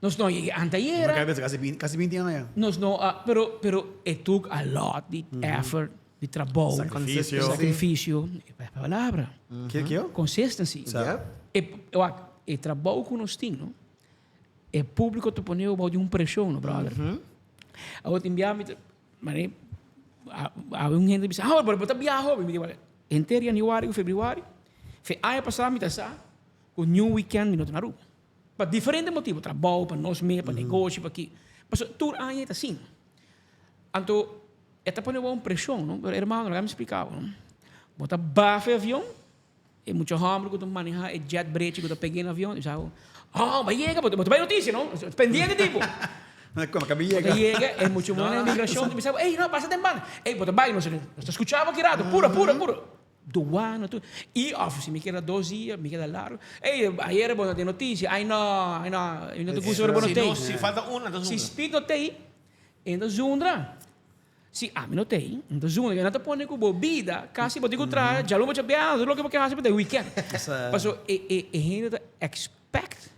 nós não chega anteayer. Casi 20 anos já. Nós não, pero it took a lot de effort, de trabalho, Sacrifício. sacrifício, é a palavra, Que é? consistency. Yep. E trabalho que nós temos, é público te poneu de uma pressão, no brother. A outra enviar-me, mas há um gente que diz, ah, mas eu viajo, entre janeiro e fevereiro, foi ano passado, me tá o new weekend, me não na rua. Para diferentes motivos, trabalho, para nós mesmos, para negócio, para aqui. Mas todo ano é assim. Então, esta poneu uma pressão, não? Pero, irmão, não me explicava, não? Bota baixo avião, E muitos homens que manejam o jet bridge, que peguei no avião, e digo, vai chegar, você vai notícia, não? Pendiente, tipo. Como que Porque llega, é mucho más en migración, me dice, hey, no, pásate en banda. Hey, pues vai, no te escuchaba aquí rato, pura. Duana, tu. E office, me queda 2 dias, me queda largo. Hey, ayer bueno de notícia, ai não te gusta ver boa notícia. Se falta uma, então Se speed no tem, então zundra. Se a mim não tem, então zundra, que não te põe com bebida, casi botigo trai, já lo vou te piar, lo que porque hace para weekend. Passou gente expect.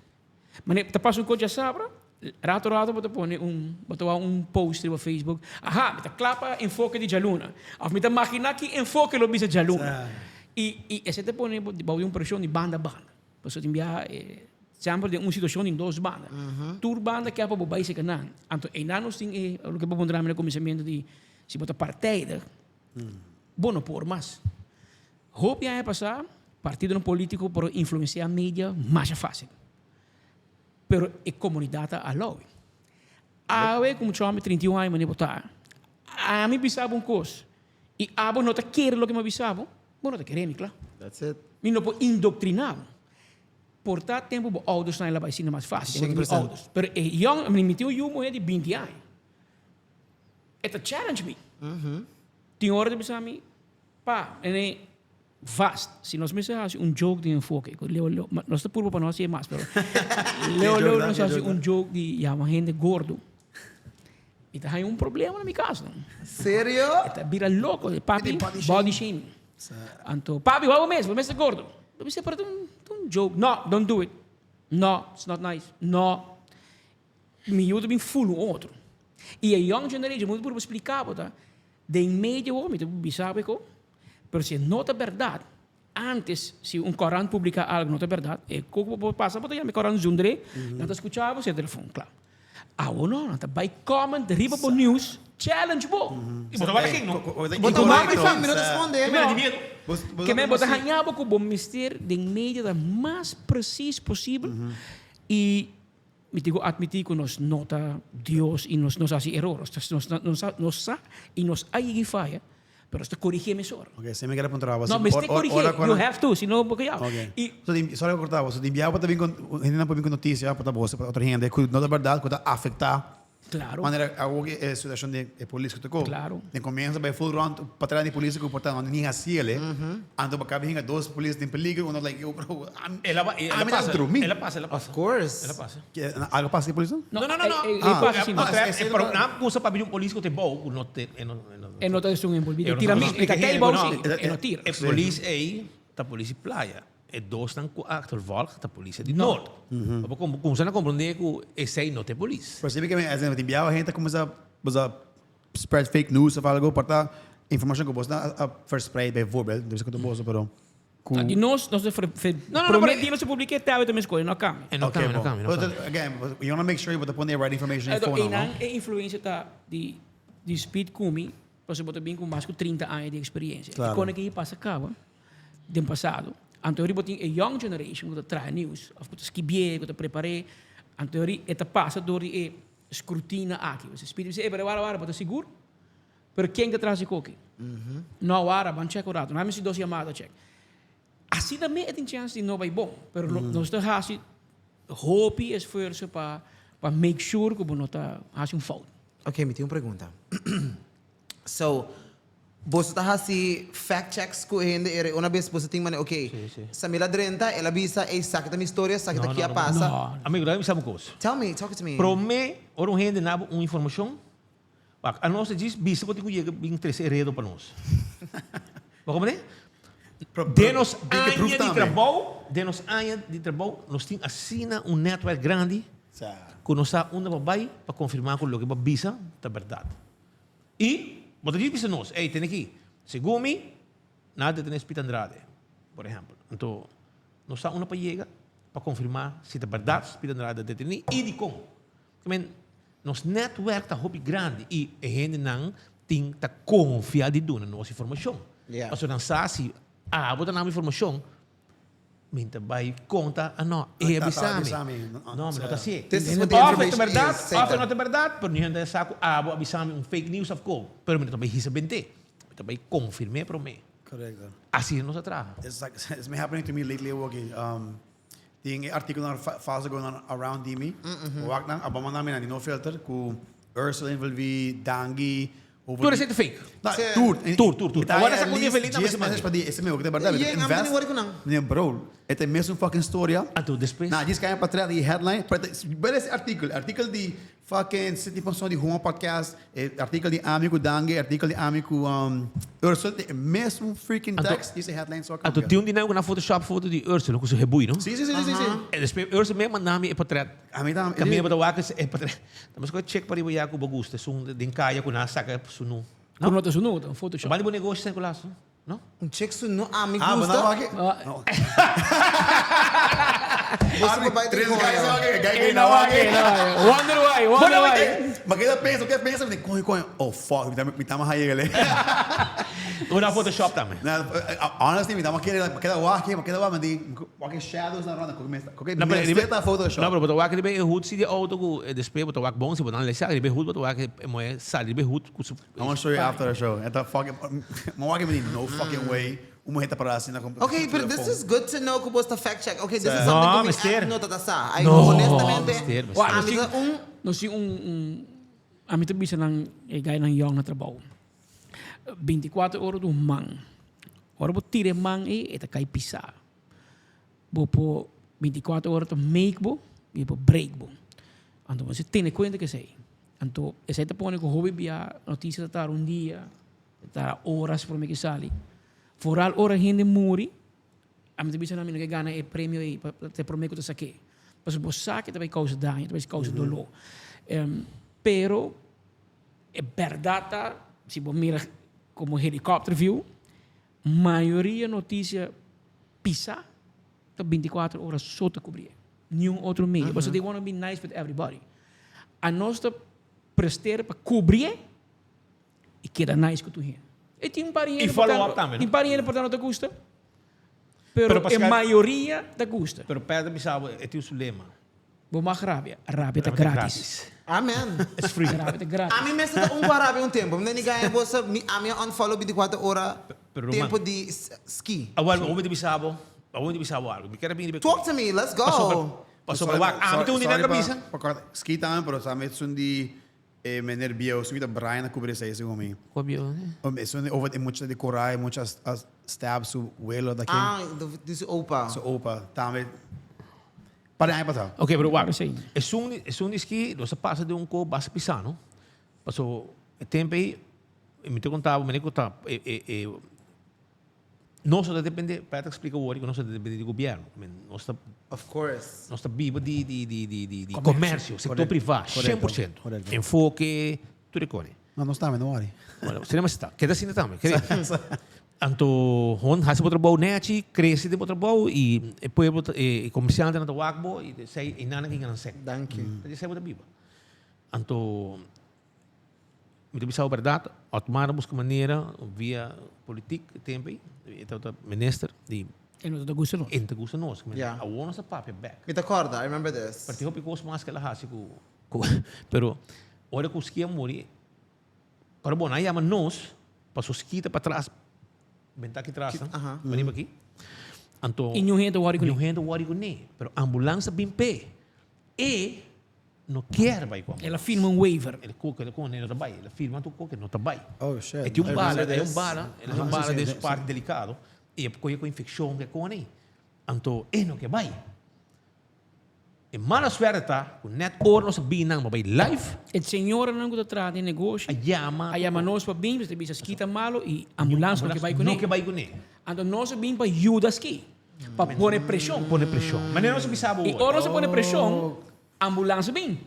Mas te passa coisa sabra. Rato bota põe bota post no Facebook. Aha, me clapa enfoque de Jaluna. Of me máquina que enfoque lo bisa Jaluna. E esse te põe uma pressão de banda. Você tem sempre de uma situação em 2 bandas. Tour banda que é para bobai se canan. Então, em anos tem o que para pondrar no começamento de se bota partida. Bom não por mas. Hope é passar partido político por influenciar a mídia mais fácil. Pero a comunidade a lobby. Awe como chama 31 anos me botar. A mim bisava coisa. E abo não te quer lo que me bisava. Bom não te quer, claro. That's it. Me não pode indoctrinar. Por tanto tempo os outros não vai ser mais fácil. 100%. Pero é young, me meteu eu mulher de 20 anos. É a challenge me. Tem hora de pensar me, pá, é vast. Se nós pensamos joke de enfoque, nós estamos por para nós é mais, pero Leo nós fazemos joke de uma gente gordo. E tá aí problema na minha casa. Sério? Tá vira louco, papi, body shaming. Então, papi, vamos mesmo gordo. Eu sei para joke. No, don't do it. No, it's not nice. No. Me ajuda bem full outro. E a young generation, muito por explicar, tá? De meio homem, tu sabe como? Pero se não é verdade, antes, se Corão publica algo, não é verdade, como passa, porque o Corão zundre, não te escuchava, seu telefone, claro. Não, vai comment, derriba por news, challenge bom. E botar aqui, não? Botou mais para me responder. Que me botar ganhava com o mistério de meio da mais preciso possível e me digo admitir que nós nota Deus e nos faz erros, nos aí falha. Pero está corrigiendo eso. Ok, se me queda apuntar. No, me estoy corrigiendo. You have to, senão porque ya. Ok. Só cortar, você enviava para vir com gente não pode vir com notícia para você para outra gente, que não é verdade, que afetar. Claro. Maneira algo que é situação de polícia que tocou. Claro. De começa vai full round para trás de polícia que portanto nem assim ele. Ando para cá vinha 2 polícias em perigo, uno like eu bro. Ela passa. Of course. Ela passa. Algo passa de polícia? Não. Passa sim. Não usa para vir polícia que tem bom, não tem. É nota de um envolvido. Tira mim, é que é bom sim. É não tira. É polícia aí, tá polícia playa. É 2 estão achter volk, tá polícia de norte. Como você não compreende que esse aí não tem polícia. Percebe que me enviava gente começa a spread fake news ou algo para informação que você a first spray by verbal, deve ser que tu posso, pero E nós prometemos publicar até também escolhe, não cambia. Não cambia. Again, you want to make sure you put the right information in phone. A influência de speed comigo, você botar bem com mais de 30 anos de experiência. E quando que passa acaba, do passado, anterior botin a young generation que traz news, of que esquibier, que preparei, anterior eta passa door die scrutina aqui. Você speed você para wara para seguro. Pero quem que traz aqui? Não wara, ban check orato. Não é se 2 chamadas check. Assim também tem chance de não vai bom, pero nós está assim hope e esforço para make sure que não está assim falta. Ok, me tem uma pergunta. So, você está assim fact checks com gente, uma vez você tem maneira, ok, se me la drenta, ela avisa, ei, saca da minha história, saca daqui a passa. Amigo, me sabe uma coisa. Talk to me. Pro me, ora um gente nabo uma informação, a nossa diz, bisa pode que chega bem interesse redo para nós. Como é? Denos anos de trabalho, nós temos assina network grande, que nós está onde vai para confirmar que o que vai bisa é verdade. E você diz para nós, ei, tem aqui, segundo mim, nada tem Speed Andrade, por exemplo. Então, nós está onde para chegar para confirmar se é verdade Speed Andrade detém e de como. Nosso network está muito grande e a gente não tem que confiar de na nossa informação. Mas não sabe se botar na informação, minta vai conta não é avisame. Não, mas não está assim. É verdade, pero não é saco avisame fake news of course, pero minta vai receber, minta vai confirmar para mim. Correct. Assim não se traga. It's been happening to me lately. Okay. Ting artikel na fase going on around me. Wak nang abaman namin na no filter ku Ursula involvi Dangi. Tu receita fake. Tour. Agora essa coisa feliz na message para esse meu que é verdade. Yeah, I'm gonna work on. Né, bro. É mesmo fucking história. Anto depois. Na, diz que é para trás de headline. Pero esse artikel de fucking City Passion de Huma Podcast, artikel de amigo Dangi, artikel de amigo Ursula, mesmo freaking text, esse headline só. Anto tinha dinheiro na Photoshop foto de Ursula com seu rebui, não? Sim. E depois Ursula mesmo nami é portrait. A mim também. Caminho para o Waka é portrait. Mas que check para o Iaco bagusta, sum de caia com na saca sunu. Não? Não, não, não, Photoshop. Bali bom negócio sem colasso, não? Check so no amigo Ah, mas não aqui. Você vai ter Três que guys aqui, guy Não, Wonder why. Mas queda pensa, coin. Oh fuck, me tá mais aí, galera. Ou na Photoshop também. Honestly, me tá mais queda walk, mas de walking shadows na ronda, tá Photoshop. Não, pero o Waka ele é rude se de auto com depois o Waka bom se botar na ele é rude, o Waka é sali, ele é rude com I want to show you after the show. Esta fucking, walking me no fucking way. Heta para assim na Okay, but this is good to know que você fact check. Okay, this is No, something mister. que me nota da sa. Ay, No, honestamente, mister. amiga, Nós tínhamos a mim também ng gaya ng young na trabaho. 24 horas do mang. Ora bo tire mang eta kay pisa. Bo po 24 horas to make bo, e po break bo. Anto você tem conta que sei. Anto essa te pone com hobby bia notícia estar dia, estar horas por me que sali. Foral ora hindi muri. A mim também namin nagagana e prêmio e te prometo que saque. Mas bo saque também causa dano, também causa dolor. Pero é verdade, se você mira como helicóptero view, maioria notícia pisa, tá 24 horas só te cobrir. Nenhum outro meio. Porque they want to be nice with everybody. A nós tá prestar para cobrir e queda nice com tu gente. E tem parinha. E follow up também. Tem parinha, portanto, não te custa. Pero a maioria te custa. Pero perde me sabe, é teu lema. Vou mais rápida. Rápida é grátis. Amen. It's free. Rápida é grátis. A mim me está guarabe tempo. Me ninguém você a mim unfollow 24 horas Pero tempo de ski. Agora, onde me sabe algo. Me quero bem. Talk to me. Let's go. Passou para o Waka. Ah, então ninguém cabeça. Ski também, pero sa met sundi me nervioso, vida Brian na cobrir isso comigo. Cobió, né? Sundi over tem muitas de corai, muitas stabs o welo daqui. Ah, this opa. So opa, também. Para aí passar. Ok, pero Waka. Sim. É um que você passa de co base pisano. Passou tempo aí, me te contava, nós só depende, para te explicar o que nós só depende do governo. Nós Of course. vivo de comércio, setor privado, 100%. Correto. Enfoque, tudo recolhe. Não, não está, não worry. Olha, você não está. Queda assim também. Anto, hon hasa po trabaho neti, cresce de po trabaho e pueblo e comerciante na tawakbo e sei inana kinga ng sek. Thank you. Jadi saya buat biba. Anto, me bisa a verdade, automarmos que maneira via politik tempo então o minister de E não te gusta não. integusa nós, Yeah. a wona sa papel back. Me acorda, I remember this. Partido picos mais que ela hasi ko pero ora ko skia mori para bom aí ama nós passou skita para trás benta aqui atrás, Aha. vem aqui. Anto E não renta o yung hendo wari ko ni, pero ambulância bimpe e no quer vai com. Ela firma waiver. Ele coca, ele com ele trabalha, ele firma tu coca, não trabalha. Oh shit. É que um bala, remember é this. ele é um bala desse parte delicado e é porque com infecção que com aí. Anto no que vai. E mala suerte tá, com net or no sabi nang mabay live, E senhora não gosta de tratar de negócio. ayama. Ayama nós para bem, você bisa skita malo e ambulância que vai com no ele. que vai com ele. Então nós bem para ajuda ski. Para pôr pressão. Pone pressão. Mas não se bisabo. E ora se põe pressão, ambulância bem.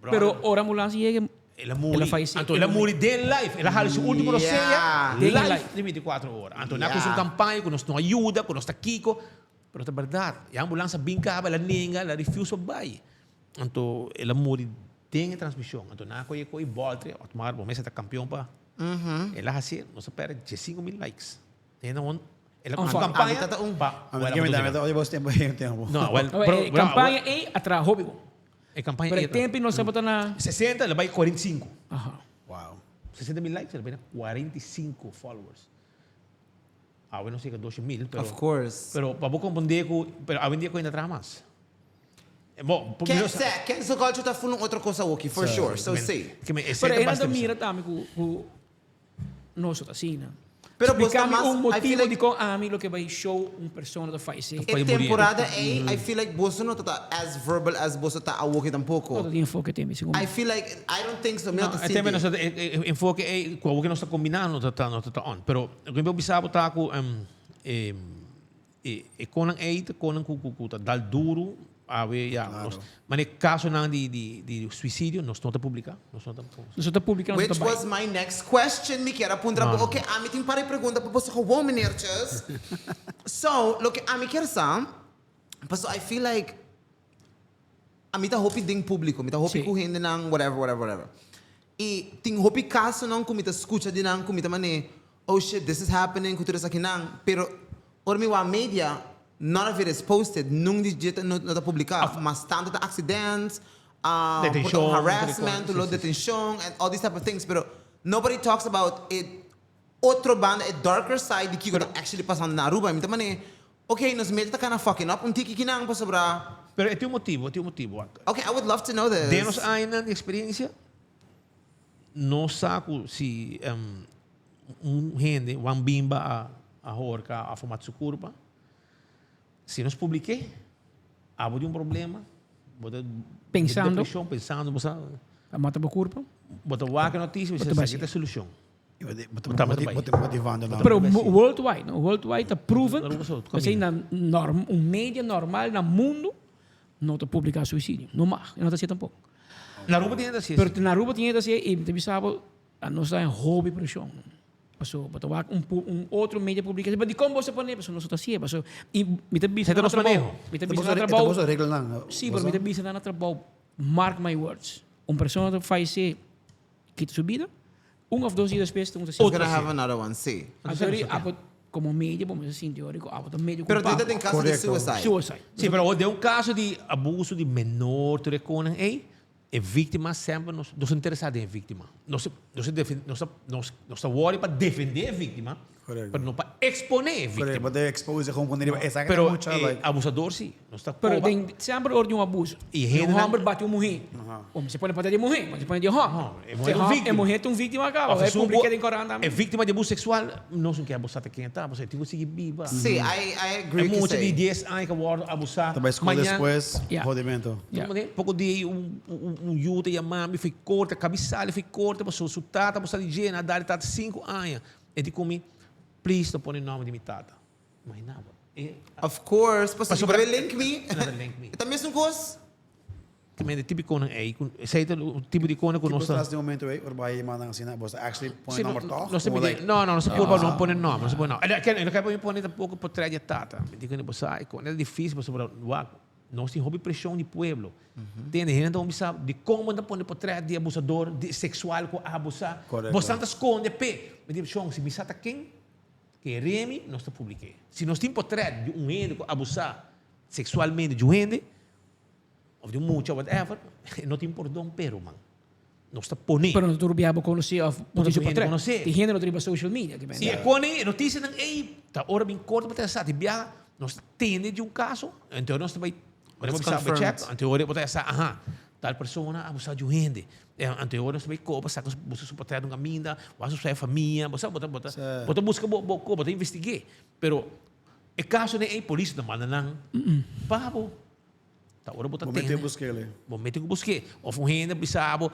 Pero ora ambulância chega, Ela muri. ela faz Anto, ela muri de live. Ela hali seu último Yeah. roceia. Day Live de 24 horas. Anto, na Yeah. kusong campanha, kung nos ajuda, kung nos kiko. Pero ta verdade, a ambulância bincava, ela ninga, ela refuse o bai. Anto, ela muri tem transmissão. Anto, na ko e boltre, automático, bom, essa tá campeão pa. Ela hasi, nos pera 5,000 likes. Ela não ela com fala. campanha. Ah, tata, pa. A mim me dá, eu vou tempo. Não, well, campanha é atrás hobby. é campanha. Pero tempo nós estamos na 60, ela vai 45. Aha. Wow. 60,000 likes, ela vai 45 followers. Ahora no sé que 12,000, pero... Of course. Pero para vos comprender que... Pero hoy en día ainda traz mais. Bom, por Can't say, cancel culture tá falando outra coisa aqui, for sure. So say. Pero ainda não mira também com nós assim, né? Pero Explicar bosta mas, I motivo feel like- de como a mim lo que vai show persona da faz. E Pode temporada A, I feel like Bosso não tá as verbal as Bosso tá a walkie tampouco. Todo dia foco tem segundo. I feel like, I don't think so. No, Não, até menos enfoque é com o que nós está combinando não está on. Pero o que eu pensava tá com konan eet konan ku dal duro a ver ja. Mas no caso não de suicídio nós não tá publicar, nós não tá. Nós está publicando Which was my next question, me quero apontar para okay, a mim tem para pergunta para você com meneer Chus. So, look, a mim quero saber, so I feel like a mim tá hopi ding público, me tá hopi Sim. com gente nang whatever. E tem hopi caso não com me tá escuta de nang com me tá mané, oh shit, this is happening, cultura aqui nang, pero or me wa media none of it is posted, nung digita não tá publicado, mas tanto tá acidentes, Detention, harassment, sim, sim. detention, and all these type of things. But nobody talks about it. Outro banda, a darker side de que actually passando na Aruba. Então, mané, okay, nos media tá kind of fucking up. Tiki kinang pa sobra. Pero é um motivo. Okay, I would love to know this. Denos ainda de experiência. Não saco se gente, uma bimba a horca, a formato de curva. Se nós publiquei, há de problema. Pensando. Depressão, pensando, você A mata para corpo. bota a notícia, você Bota sabe a solução. Motivando lá. Pero worldwide, no? Worldwide está proven. Claro, só, Mas aí na mídia normal no mundo não está publicar suicídio. Não mais, não está assim tampouco. Na Aruba tinha assim. Pero na Aruba tinha assim e te bisabo a nós está em hobby pressão. Passou, para tomar outro mídia publica. Mas de como você pode, passou nós está assim, passou e me te bisa Você tá na nos manejo. Me te Ito bisa na po trabalho. sa regla lang. Sim, pero me te bisa na trabalho. Mark my words. Pessoa que faz se quita sua vida. Of 2 dias depois, estamos assim. We're gonna have another one, see. Como mídia, vamos assim, teórico, médio Pero culpado. dito tem caso de Correcto. suicide. Suicide. Sim, mas deu caso de abuso de menor, tu reconan, é vítima sempre, nós estamos interessados em vítima. Nós estamos worried para defender a vítima, Correcto. mas não para exponer a Correct. vítima. But they expose kung nila. Esa Pero mucha like. abusador, sim. Nós estamos Pero tem sempre ordem um abuso. E Um renda- homem bate uma mulher. Como você pode bater de mulher, mas você pode de homem. é mulher vítima. É mulher tem vítima acaba. É publica de corante É também. vítima de abuso sexual, nós não queremos abusar de quem está, você tem que seguir viva. See, I É agree with you muito de say. 10 anos que eu abusar. Também escola depois, Yeah. rodimento. Yeah. Pouco de yuta e a mami foi corta, cabeçalho foi corta, passou sutata, passou de higiene, a dar 5 anos. E de comi, please, não põe o nome de minha tata. Mas nada. Of course, but Mas you sobre- link me. Another link me. Ita mesmo coisa. Que me tipo de cona é, sei o tipo de cona que Tipo, nós estás de momento aí, or vai mandang sina, boss actually põe Sim, number talk. não se Como pode, like, não se pode não pôr nome, não se pode não. Eu quero pôr tampouco por trás de tata. Me digo que você é difícil para sobre nós temos hobby pressão de pueblo. Tem gente não sabe de como não pôr por trás de abusador de sexual com abusar. Correto. Você não esconde pé. Me digo, se me sata quem que remi nós publiquei. Se nós temos por trás de gente que abusar sexualmente de gente ou de mucha whatever, não tem perdão pero man. Nós está poner. Pero não turbiabo conhecer a notícia gente para trás. conhecer. Tem gente no tribo social media que Se é quando a notícia não é, tá hora bem corta para ter essa tibia, nós tende de um caso, então nós também podemos It's saber confirmed. check, anterior para ter essa, tal pessoa abusar de um gente, anterior nós também copa, saca você suportar de uma minda, você sua família, você bota busca bota investigar, pero é caso nem é polícia não manda não, pabo, tá hora botar momento eu tende. busquei ele. Momento que busquei. Ou um gente bisabo,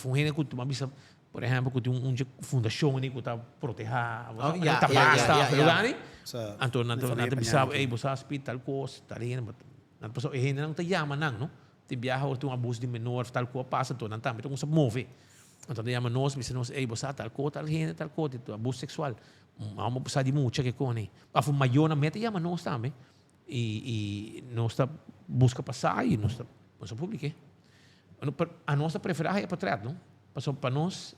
ou um gente que tu bisa, por exemplo, que tem fundação que está proteger, yeah, tá basta, yeah. né? Sa- Então, na não família bisabo, panhang. você hospital coisa, tá ali, não pessoa, gente não te chama não, te viaja ou tem um abuso de menor, tal coisa passa, então não tá, então você move. Então te chama nós, você você tal coisa, tal coisa, abuso sexual. Vamos passar de muito que cone. A maior na meta chama nós também. E nós está busca passar e nós publique. A nossa preferência é para trás, não? Passou para nós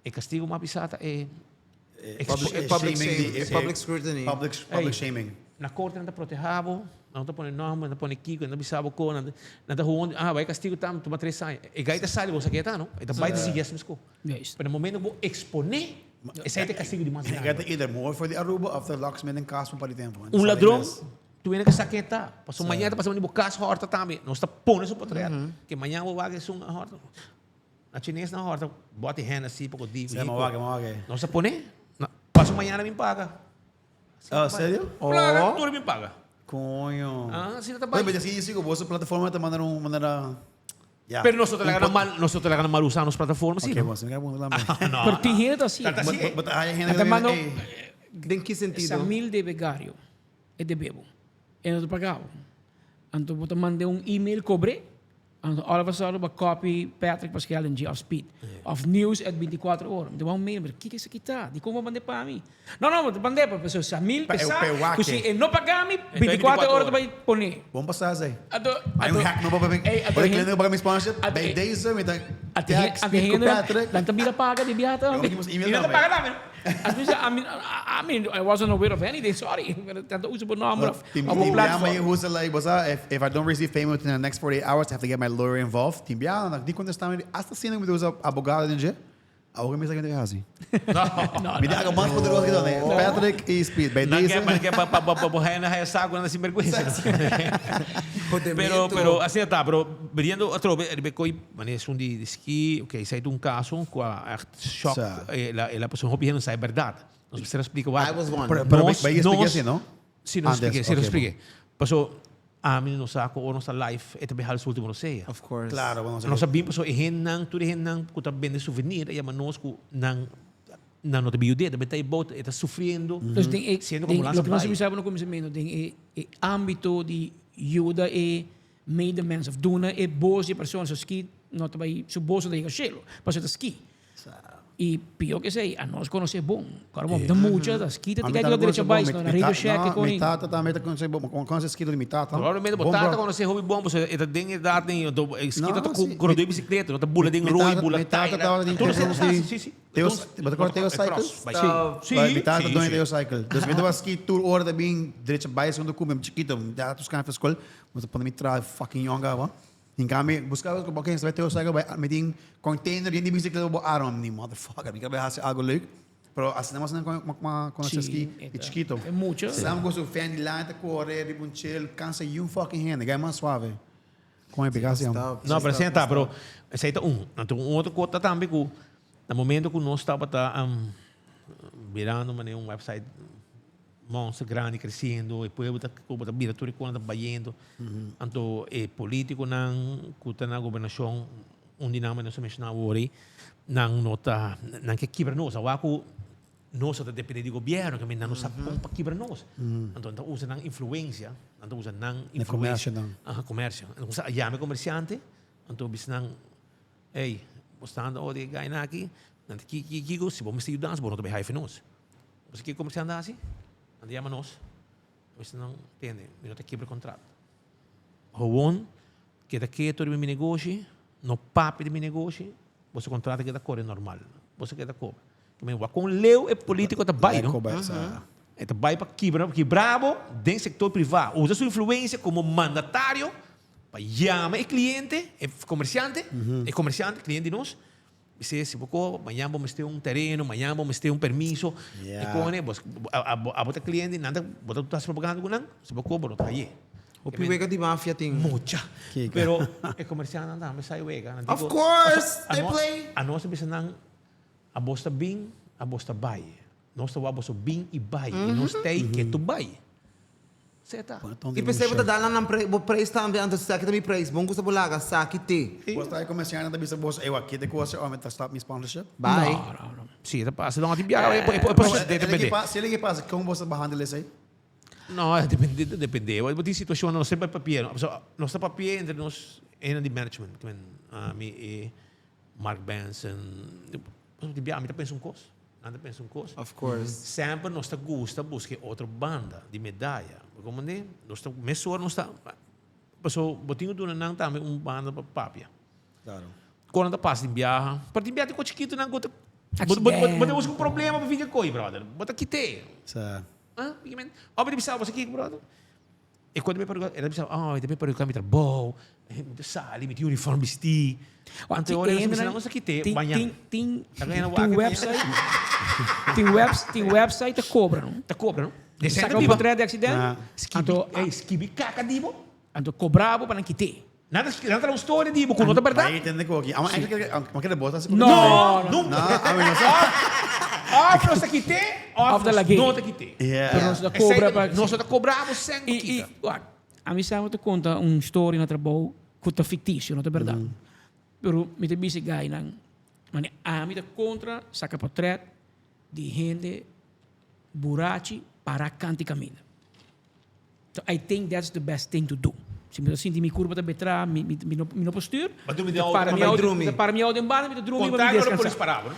é castigo uma pisata é Public shaming, shame, public scrutiny. Public shaming. na corte não está protegado, não está pondo nome, não está pondo kiko, não bisabo ko, não está ruim, vai castigo tam, toma 3 anos. E gaita sali você quer tá, não? E tá vai decidir essa mesmo. Yes. Pero no momento vou exponer Esse aí é castigo de mais. Kaya either more for the Aruba of the locksmith and custom para o tempo. Ladrão, tu vem que saqueta. Passou manhã, tá passando de bocaço, horta também. Nós está pondo isso para trás. Que manhã eu vou vagar isso na horta. Na chinesa na horta, bota renda assim, pouco digo. Sim, mawaga. Nós está pondo. Passou manhã me paga. Oh, sério? Plaga, tudo me paga. Conho. Ah, sim, tá Mas bem. assim, isso que a plataforma está mandando maneira... Pero nós talaga mal usar nas plataformas, sim. Ok, você não quer bom lá. Não. Pero tem gente assim. Tá assim. But I hand Até mano, ¿En qué sentido? essa mil de begário é de bebo. E não te pagava. Então, eu mandei e-mail cobre. And all of a sudden, eu copy Patrick Pascal en G of Speed. Of News at 24 horas. Então, mail, mas o que isso aqui tá? De como mandei para mim? Não, mas mandei para a pessoa. Se a mil pesar, se ele não pagar me, 24 horas, vai pôr. Vamos passar, Zé. Ato, Aí um hack não vai pagar. Olha que ele não paga minha sponsorship. Bem, 10 anos, então... Até Patrick. Lang tabira paga de biata. E-mail Não também. paga nada. As vezes, I mean, I wasn't aware of anything. Sorry. Tanto uso por nome of Timbiya platform. may who's like, basta, if I don't receive payment within the next 48 hours, I have to get my lawyer involved. Timbiya, di contestar, hasta sino me usa abogado din je. Ako kami sa ganito kasi. Me di aga mas poderoso que doon. Patrick e Speed. By days. Mas que papabuhay na haya sago na sinvergüenza. Pero assim está, pero vendo outro, coi, manes um de ski, ok, sai de um caso com a shock, ela pessoa hobby não sai verdade. Nós precisamos explicar. I was one. Pero by expliqué así, ¿no? Sim, não expliquei, sim, não Okay, expliquei. Passou a mim no saco ou nossa live, é também halos último não sei. Of course. Claro, bueno. Nós sabemos passou e nang tudo nang kuta vende souvenir, e manos ku nang na nota biude, também tá bot, está sofrendo. Dus denk ik, Sendo denk, como lo que nós lança sabemos no começamento, denk ik, âmbito de ajuda e medemens of doen e boos die persoon zo ski, not bij zo boos dat je gelo, pas het ski. E pior que sei, a nós conhecer bom. Agora vamos, da muita, da ski, tem que ir direito a baixo, na rede cheque com ele. Mitata também tá com esse skill limitado. Provavelmente botata quando você hobby bom, você é ding dar nem skita tá com corredor bicicleta, não tá bula ding roi, bula Mitata tá em todos os sim. Deus, mas agora tem o cycles. Sim. Mitata doon tem o cycle. Dus met was ski tour hora bem direito a baixo quando come chiquito, dá tu scan escola, mas para me tra fucking young agora. Em kami, buscava ko bakit sa teo cycle by meeting container hindi bicicleta bo aron ni motherfucker. Mi kabe hasi algo leuk. Pero assim nós não com esse ski e chiquito. É muito. Sam gosto fan de lá tá correr de chill, cansa you fucking hand, gai mais suave. Com a pegação. Não, para sentar, bro. Esse aí tá então outro coisa também que no momento que nós estava virando um website monstro grande crescendo e depois o vira tudo quando está baindo então político não que na governação onde não mas não se mexe worry não nota não que quebra nós o que nós está depende do governo que não sabe como para quebrar nós então usa não influência então usa não influência comércio então usa llame comerciante então bis não ei mostrando o de ganhar aqui não que se vamos estudar vamos também high nós você que comerciante assim andiamo nós, você não entende, não te quebra o contrato. Gewoon, que daqui todo o meu negócio, no papo do meu negócio, você contrata que da cor é normal. Você que da cor. Com leu é político da bai, não? É da bai para quebrabo dentro do setor privado. Usa sua influência como mandatário para chamar o cliente, o comerciante, cliente de nós. Se você amanhã vamos ter terreno, amanhã vamos ter permiso, e com a bota cliente nada, bota tu estás propagando com não, se você bota aí. O piwega di mafia ting. Mucha. Pero é comerciante nada, me sai wega. Of course, they play. A nós bisa nang a bosta bing, a bosta bay. Nós tá bosta bing e bay, e nós tem que tu bay. Seta. E pensei que dalam ng praise também antes sa kita mi praise. Bong gusto bulaga sa kiti. Você está comerciando também sa boss, eu aqui de coisa, oh, tá stop me sponsorship. Bye. Não. Sim, tá passa não atibiar, é Se ele passa, como você barrando ele aí? Não, depende. Eu tenho situação não sempre papel. Nós está papel entre nós de management, me Mark Benson. Atibiar, me tá pensando coisa. Nada pensa coisa. Of course. Sempre nós está gosta buscar outra banda de medalha. Como né? Nós está mesor nós está passou botinho do não também banda para papia. Claro. Quando tá passa de viagem, para de viagem com chiquito não gota. Bota um problema para vir coi, brother. Bota quite. Sa. Obviamente, bisa você aqui, brother. E quando me perguntou, ele disse, depois para o caminho bom, Met de sali, met uniform bestie. Want de oren is ons aqui te banhar. Tem website te cobra, não? Tá cobra, não? Saca o portrait de acidente. Skibi caca dibo. Anto cobravo para não ter. Nada era uma história dibo, com outra Aí verdade. entende que aqui. Mas que bosta assim. Não, nunca. Não, a mim não sei. Off nós aqui te, off da nós laguei. não aqui te. Yeah. Nós da cobra para Nós da cobramos sem e a mim sabe te conta história na trabalho que é fictício, não é verdade. Pero me te bise gai nang mane a mim te contra saca portrait de gente burachi para canti caminho. So I think that's the best thing to do. Se me sinto mi curva da betra, mi no postura. Mas tu me para mi auto em banda, me te drumi, me Contact met de police descansar. parava, não?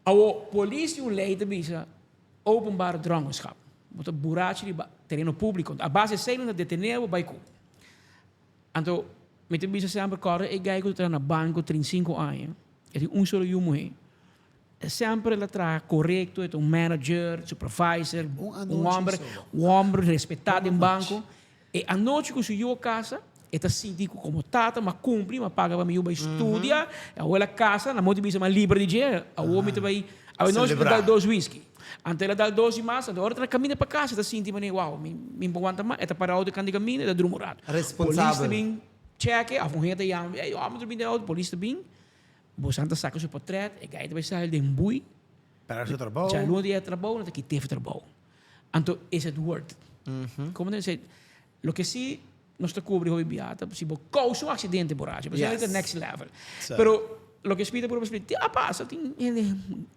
A politie leidt bisa openbare drangenschap. Want een buraatje die terreno público. A base é na deteneu bij ku. Então, met de bisa sempre corre, ik ga ik na banco 35 anos. E tem solo jumo. É sempre ela traz correto, é manager, supervisor, homem respeitado em banco. E a noite que eu casa, eta senti como tata, mas cumpre, mas paga para mim, vai estudia, a outra casa, na motivação mais livre de dinheiro, a outra vai, a noite vai dar 2 whisky. Ante ela dá 12 mais, a outra caminha para casa, eta senti, mas uau, me aguenta mais, eta para a outra candiga caminha, eta drumurado. Responsável. Polícia também, cheque, a função da jam, ei, eu amo também a polícia também, você anda saca seu portrait, e gaita vai sair de bui, Para seu trabalho. já não dia trabalho, não tem que ter trabalho. Então, is it worth it? Como eu disse, lo que sí nos descubre hoy biata, si vos causa un accidente borracho, pues es the next level. So. Pero lo que explica por explicar, pasa, tem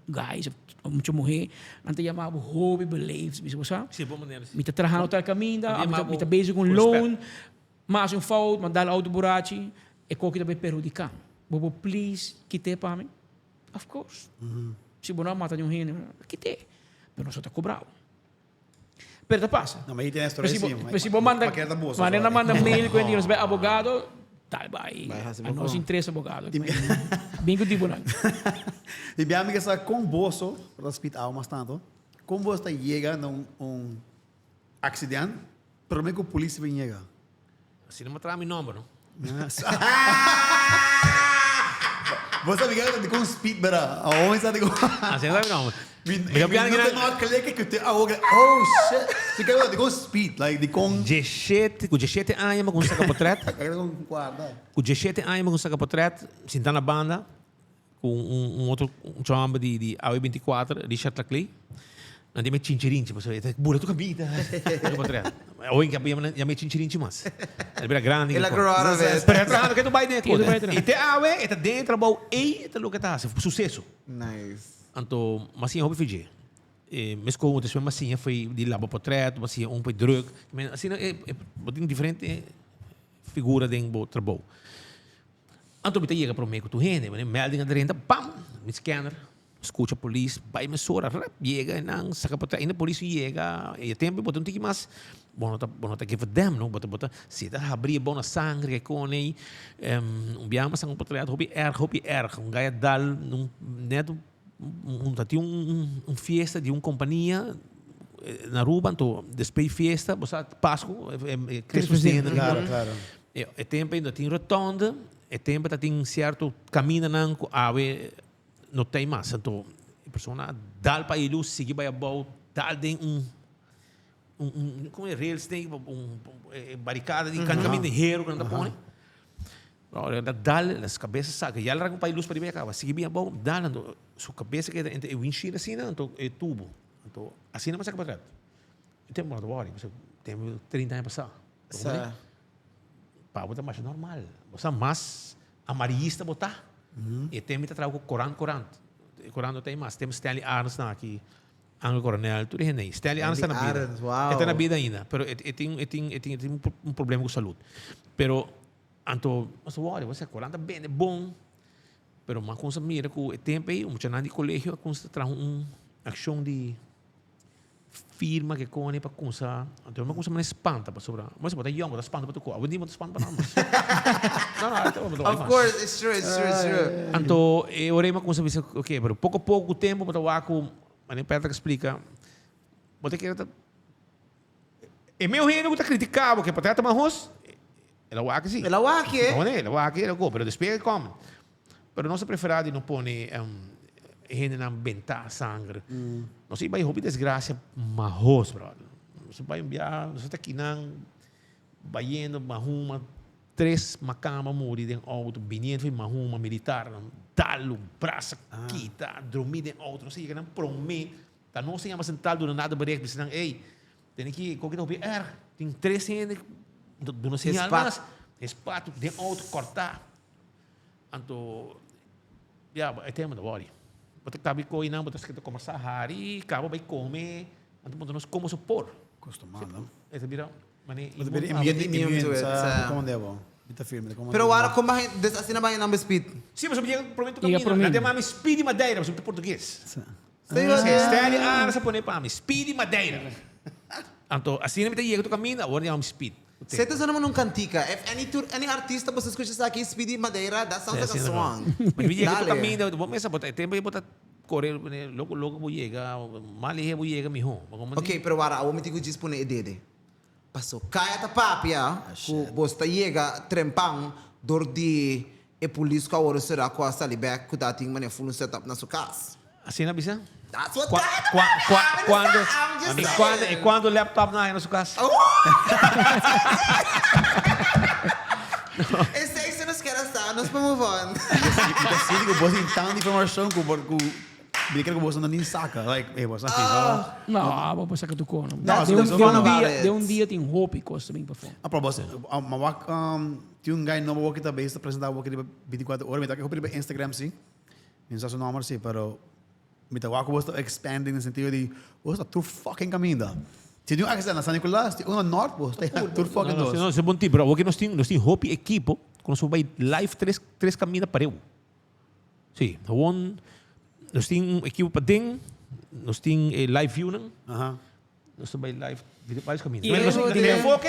guys, mucho mujer, antes llamava hobby beliefs, você sabe? Sim, boa maneira. Me tá trabajando tal caminho, me tá bezig com com loan, mas um fout, mas dá auto borracho, e qualquer também prejudicar. Bobo, please, quite para mim? Of course. Se você não mata nenhum rei, quite. Mas nós só tá cobrado. Pero te pasa. Não, mas aí tem a história assim. Mas se você manda, maneira manda mail com ele, vai advogado, tal, vai. A nós interessa advogado. Bem que tipo não. E minha amiga está com bolso, para hospital mais tanto. Com bolso está chega num acidente, pero meio que a polícia vem chegar. Assim não matra meu número, não? Você amiga de com speed bera. Aonde está de com? Assim não é meu número. Eu não acredito que te ahoga. Oh shit. Você quer de com speed, like de com 17 anos, mas com saca portrait. Quer com guarda. Com 17 anos, com saca portrait, sentado na banda, com outro chamba de AW24, Richard Laclay. Nanti me chinchirinchi, você bura tu cabida. Portrait. Hoje que já me chinchirinchi mas. Ele era grande. Ela grow out of it. Pero trabajando que tu vai dentro. E te AW, e te dentro, bom, e te lo que tá, sucesso. Nice. Anto, massinha hobby fiji. Mas como te chama massinha foi de labo portrait, massinha foi drug. Assim tem diferente figura dentro do trabalho. Anto me chega para mim com tu rende, melding a renda, pam, me scanner, escuta a polícia, vai me sora, chega, não, saca portrait, ainda a polícia chega, e tempo botam tiki mas, bom não give them, não, bota, se tá abrir bom na sangue que com aí, biama sang portrait, hobby erg, gaia dal, neto tinha fiesta de uma companhia na rua, então depois fiesta, você Páscoa, Cristo Senhor, Claro. É tempo ainda tem rotonda, é tempo ainda tem certo caminho não ave não tem mais, então a pessoa dá para ele seguir para a boa, dá tem como é rails tem barricada de caminho de hero quando tá põe. Olha, dá as cabeças saca, e ela para luz para ele acaba, seguir bem bom, dá sua cabeça que entre o windshield assim, então é tubo, então assim não mais saca para trás. O tempo não dá você tem 30 anos passar. Para botar mais normal, você mais amarillista botar. E tem que trabalhar com Corante tem mais, temos Stanley Arns aqui, Anglo Coronel, tudo isso aí. Stanley Arns está na vida, está na vida ainda, pero tem problema com saúde. Pero anto, você Corante bem é bom, pero uma coisa mira que o tempo aí, muita gente de colégio, consta traz ação de firma que cone para começar, então uma coisa mais espanta para sobrar. Mas você botar young, botar espanta para tu coa, alguém botar espanta para nós. Não, Of course, it's true. Então, eu orei uma coisa, ok, pero pouco a pouco o tempo botar o aco, mas nem Petra que explica, botar que é meu reino botar criticar, porque para tomar arroz, ela waki sim. Ela waki, eh? Ela waki, ela go, pero después come. Pero nossa preferada não pone gente na bentar sangue. Não sei, vai hobby desgraça mahos, brother. Não sei, vai enviar, não sei, tá aqui não, vai indo, mahuma, 3 macama morri dentro auto, viniendo foi mahuma militar, talo, braço, quita, dormir dentro auto, não sei, que não promete, tá não sei, mas sentado, do nada, barek, bisa nang, ei, tem que, qualquer não tem 3 gente, do não sei, mas, espato, dentro auto, cortar. Anto, é tema da body. Você tá bem coisa não, você quer conversar hari, acaba vai comer, anto nós como supor. Acostumado. Esse vira, mane. Mas immune to it, sa- como devo? Ita firme. Pero wala kung assim na ba yung number speed? Sim, mas eu prometo Iga caminho. prometo. Até mami Speedy Madeira, mas eu português. Sa'yo Sim, na. Stanley, nasa pone pa mami Speedy Madeira. Anto, assim na mita tu caminho, agora é Speed. Seta sa naman nung kantika. If any artista você escuta sa akin, Speedy Madeira, that sounds like a song. Mas eu tu Dale. caminho, vou mesmo botar, tempo botar correr, logo vou chegar, mali vou chegar miho. Okay, pero wala, awo miti ko jis po na edede. Paso, kaya ta papia, ku bosta yega, trempang, dordi, e pulis ka oras sira ko sa libek, ku dating man full setup na sukas. Assim na bisa? That's what Quando I'm just saying. quando o laptop na na sua casa. Esse aí você nos quer sa, nós vamos move on. Ita sili ko boss in town information ko bigyan ko boss na nin saka like boss aqui. Não, vou passar que tu cono. Não, De that's um fun about dia, it. de um dia tem hope costa bem para fora. Ah, boss, mawak tinha guy no work kita base apresentar work kita 24 horas, me tá que eu Instagram sim. Minsa su número sim, pero me tá wako boss expanding no sentido de boss tá tour fucking caminho. Se tinha aqui na San Nicolás, tinha north boss, tá tour fucking dos. Não, é bom tipo, porque nós temos hope equipo, quando nós vai live três caminhos para eu. Sim, gewoon nós temos equipo para ding, nós temos live view não, Aha. nós vai live vários caminhos. E Nós eu- temos foco,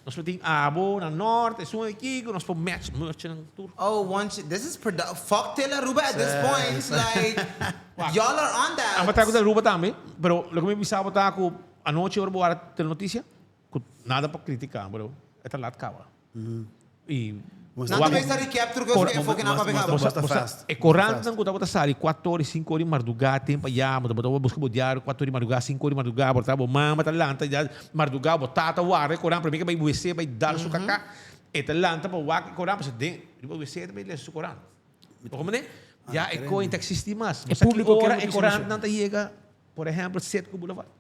nós temos abo na norte, sul aqui, nós vamos match no tour. Oh, this is fuck Tela Ruba at this point. Like, y'all are on that. Ang matako da Ruba também, pero lo que me bisaba ta ko anoche ora boa tele notícia, ko nada para criticar, pero esta lat kawa. E Nada mais sa recap tudo que eu foquei na papel. Basta fast. E corrente não conta sali 4 horas, 5 horas de madrugada, tempo já, mas botar buscar o diário 4 horas de madrugada, 5 horas de madrugada, botar o mama talanta já madrugada, botar ta ware corrente para mim que vai UC, vai dar su cacá. E talanta para wake corrente, para den, o UC também lê su corrente. Como né? Já é coisa que existe mais. É público que hora não e precisa corrente ser. não chega, por exemplo, 7 com Boulevard.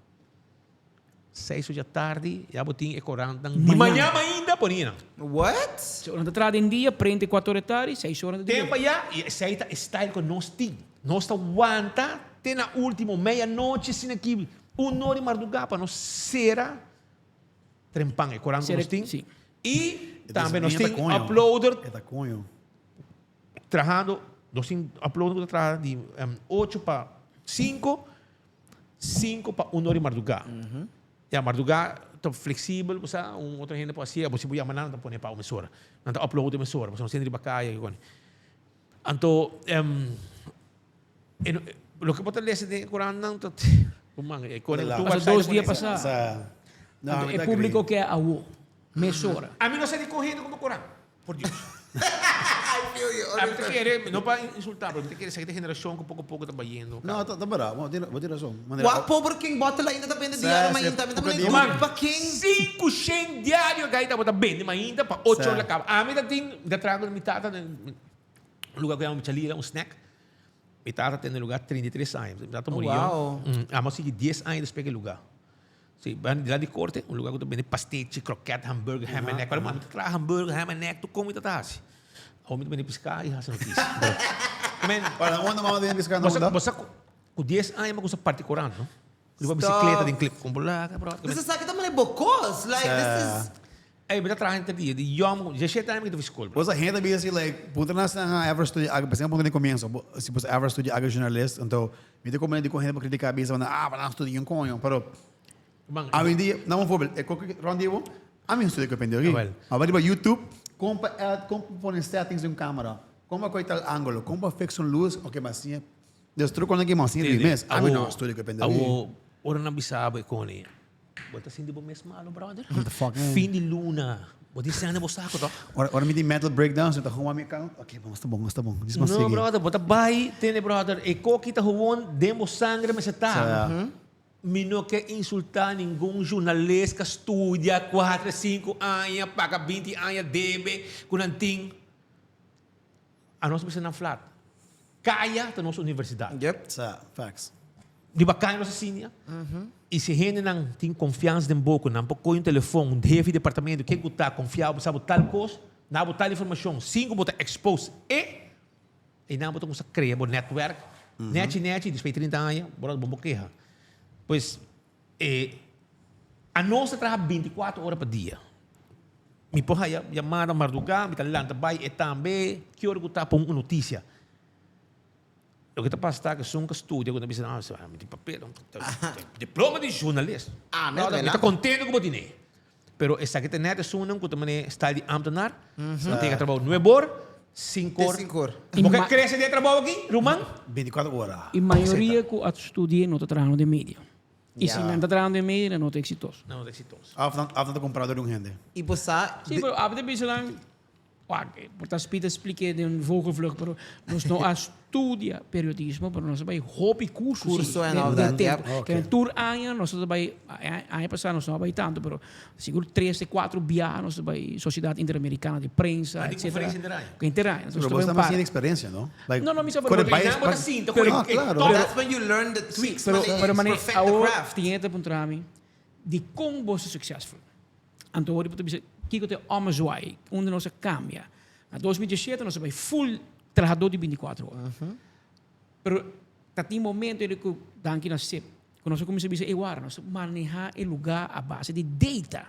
6 da tarde, já botinho e corrente de manhã ainda ponina. What? So, na entrada em dia, prende 4 horas da tarde, 6 horas do dia. Tempo já, e esse aí tá style que nós temos. Nós tá aguanta, tem na última meia-noite, assim aqui, 1 hora de madrugada, para nós será trempang, e corante Será- nós temos. sim. E também nós Ita temos conho. uploader, Ita conho. trajando, nós temos uploader de 8 para 5, 5 para 1 hora de madrugada. E a madrugada está flexível, você, outra gente pode ser, você pode amanhã não pode para a emissora. Não está upload a emissora, você não sente de bacaia. Então, o que pode ler de Corão não está... Mas 2 dias passados. Sa Então, é público que é a U. Mesora. A mim não sei de correndo como Corão, por Deus. I feel you. A mim te quer, não para insultar, mas te quer seguir a geração que pouco a pouco está bayendo. Não, tá bra. Vou ter razão. Wa pobre king bottle ainda depende de diário, mas ainda também Mano, pa king. 5 100 diário, a gaita bota bem, mas ainda para 8 horas acaba. A mim tem, da trago de mitad, um lugar que é uma michalira, um snack. Mitad tem no lugar 33 anos. Mitad morreu. Wow. Mas sigue 10 anos depois daquele lugar. Sim, de lá de corte, um lugar que também tem pastete, croquete, hambúrguer, ham and neck. Para mim, traz hambúrguer, ham and neck, tu come e tá assim. Ao menos bem piscar e raça notícia. Para onde mama dentro desse canal? Você com 10 anos, mas com parte corante, não? Leva bicicleta, tem clipe com bolaca, bro. This is like também bocos. Like this is Aí, me traz entre dia, de yom, já chega também que tu escola. Você renda bem assim, like, punta na Ever Studio, por exemplo, quando começa, se você Ever Studio, aga jornalista, então, me tem como ele correndo para criticar a bisa, para não estudar um conho, pero, a mim dia, não vou ver, é qualquer randevo, a mim estudo que eu aprendi aqui. Agora, para YouTube, como põe settings de uma câmera, como vai tal ângulo, como fixa luz, o que mais assim, destruir quando aqui mais assim, de mês, a mim não estudo que eu aprendi aqui. Ora não bisaba com ele. Bota assim de bom mês malo, brother. What the fuck, man? Fim de luna, Bodi sana bosta ko to. Ora me tem metal breakdowns, então arruma minha cara. Ok, bom, está bom. Diz mas No, brother, bota bai, tene brother. E ko kita huwon, demo sangre mas tá. Mino que insultar nenhum jornalista que estudia 4, 5 anos, paga 20 anos, debe, com anting. A nós precisa na flat. Caia da nossa universidade. Yep. Facts. Di ba kaya nossa sinya? E se gente não tem confiança em boca, não pode um telefone, um chefe de departamento, que está confiável, sabe tal coisa, não botar informação, 5 botar expose e não botar coisa criar por network, net, depois 30 anos, bora bom queja. Pois a nossa trabalha 24 horas por dia. Me porra chamada madrugada, me tá lá também e também que hora que tá por uma notícia. O que está passando é que são que estudia quando dizem, tem papel, diploma de jornalista. Não, está contente com o dinheiro. Pero essa que tem net é uma que também está de ambtenaar, tem que trabalhar 9 horas, 5 horas. 5 horas. Porque cresce de trabalho aqui, Roman? 24 horas. E a maioria que estudia não está trabalhando de mídia. E se não está trabalhando de mídia, não está exitoso. Não, é exitoso. After comprador de um rende. E você... Sim, mas a gente lang, porque as pitas expliquei de um vogelvlucht, pero nós não estudia periodismo, pero nós vai hobby curso. Curso and all that, tempo. yep. Que tour anos, nós vai ano passado nós não vai tanto, pero seguro 3 e 4 biar nós vai Sociedade Interamericana de Prensa, Tem etc. conferência inteira. Inteira. Pero você está mais experiência, não? Like, No, mi sa quando pero- vai- Não, mas assim, claro. That's when you learn the tweaks. Pero man. mané, Perfect the agora craft. tinha para para mim de como você é successful. Então, agora eu dizer que eu tenho uma zoai, onde nós cambia. Na 2017 nós vai full trabalhador de 24 horas. Pero tem momento em que danke na SEP, quando nós começamos a dizer, nós manejar o lugar a base de data.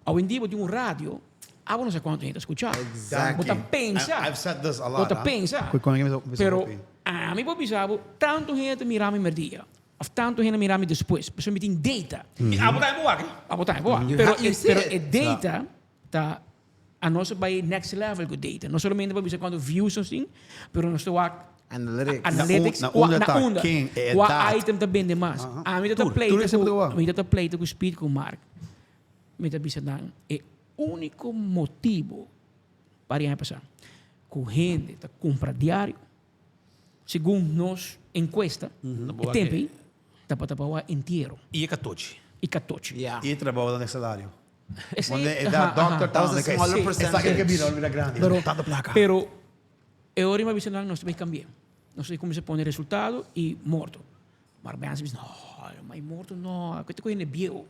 Hoje em dia, de um rádio, não sei quanto gente escuchar. Exactly. Você pensa. I've said this a lot. Você pensa. Pero a mim pensava, tanto gente mirava me dia, ou tanto gente mirava depois, porque eu tenho data. A botar em boa aqui. A botar boa. You Pero see it. data tá a nossa vai next level com data. Não somente para ver quando views assim, pero nós estou Analytics. Na na onda tá, onda. quem é O dat. item tá bem demais. A mim tá Tudo é sempre igual. pleito com speed com Mark. Me tá bisa dan é único motivo para ir passar. Com gente tá compra diário. Segundo nós encuesta, o tempo aí tá para tapar inteiro E é 14. e 14. Yeah. E trabalho no salário. Esse Quando aí- é da doctor, That was a smaller Essa aqui é que percentage. vira grande. Pero, Tanta placa. pero eu me avisei nós vai cambiar. Nós começamos a pôr resultado e morto. Mas bem assim, não, mas morto não, que te coisa bio.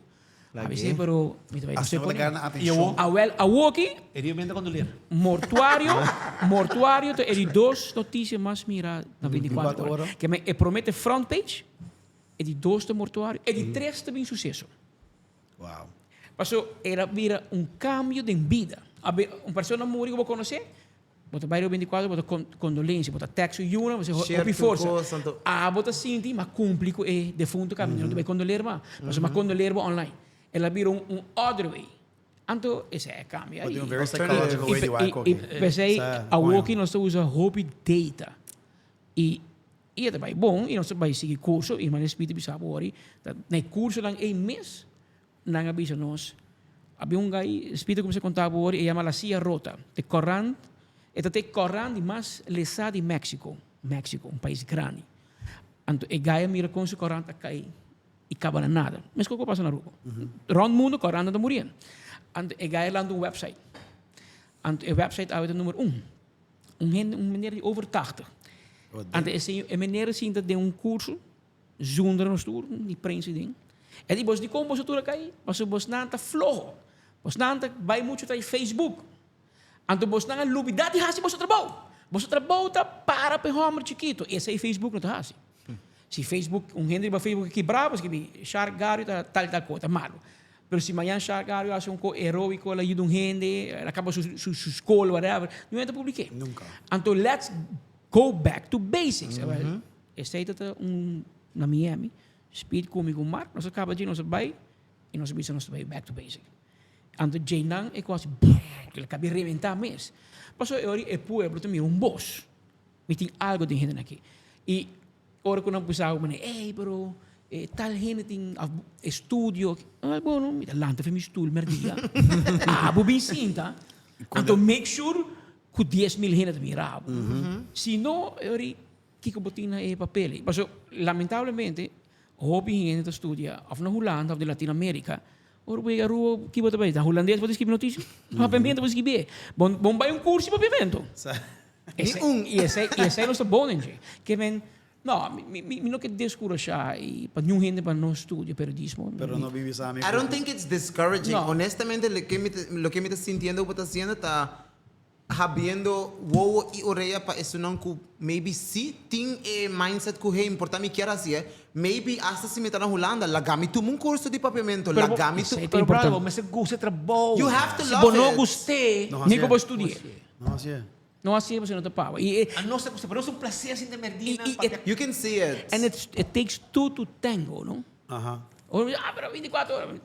Avisei, pero me vai As pessoas ligaram na atenção. a aqui E eu vendo quando ler. mortuário é 2 notícias mais miradas na 24 24 horas. Que me promete front page, é de 2 do mortuário, é de 3 também sucesso. Wow. Passou, era vira cambio de vida. Uma pessoa morre que eu vou conhecer, bota bairro 24, bota condolência, bota taxo yuna, você Share hopi to força. go, santo. Bota sinti, mas cumpre com o defunto caminho, não vai condoler mais. Mas uma condoler online. Ela vira other way. Então, esse é cambio aí. But in a very psychological way, do I cook it. Pensei, Sa- a walking nós usa hope data. E é também bom, e nós vai seguir curso, e mas espírito bisa bori, na curso lang mês, nang abisa nós. Había gai, espírito como se contava bori, e chama la silla rota, de Corran, esta te Corran de mais lesá de México, país grande. Então, e gai mira com se Corran tá cai e acaba na nada. Mas o que passa na rua? Rond mundo Corran tá morrendo. Então, e gai lá no website. Então, o website é o número 1. Meneer de over 80. En é meneer assim de curso, zonder een stoer, die prensa ding. En die bos die komen zo terug mas o bos nanta flojo. Bos nanta vai muito tai Facebook. Anto bos nanga lubidade hasi bos trabalho. Bos trabalho tá para pe homer chiquito. Esse aí Facebook não tá hasi. Se Facebook, gente ba Facebook que bravo, que bi Shark Gary tá tal coisa, malo. Pero se amanhã Shark Gary hace um co heroico, ela ajuda gente, acaba su escola, whatever. Não entra publiquei. Nunca. Anto let's go back to basics. Esse aí tá na Miami. Speed comigo Mark, nós acaba de nós vai e nós vai back to basic. Ando Jainang é quase que ele acaba de reventar mês. Passou eu e pueblo também boss. Me tem algo de gente aqui. E ora quando eu pensava, hey bro, tal gente tem estúdio. Bueno, me dá lanta para meu stoel, merdia. Bobin cinta. Então, make sure que 10.000 gente mirava. Se não, eu kiko botina e papel. Mas, lamentavelmente, hobby gente estudia, of na Holanda, of de Latino-América, or we garu kibo tabay, da holandês pode escrever notícia, rapidamente pode escrever. Bom vai curso de papiamento. Esse é nosso bonenje. Que men, no, mi não quer descurajar e para nenhum gente para não estudar periodismo. Pero no vive sa amin. I don't think it's discouraging. No. Honestamente, lo que me está sintiendo, o está haciendo, está habiendo wow y oreja para eso no que maybe sí tiene mindset que es importante que quiera hacer. Maybe hasta si me está en Holanda, la gami tu un curso de papiamento, la gami tu. Pero brother, mas gusta trabalho. You have to Se love não it. gostei, Nem que eu vou estudar. No, así es. Não assim você não te paga. E a nossa gusta, pero é um prazer assim de merdina. You can see it. and it takes two to tango, não? Ajá. Ou pero 24 horas.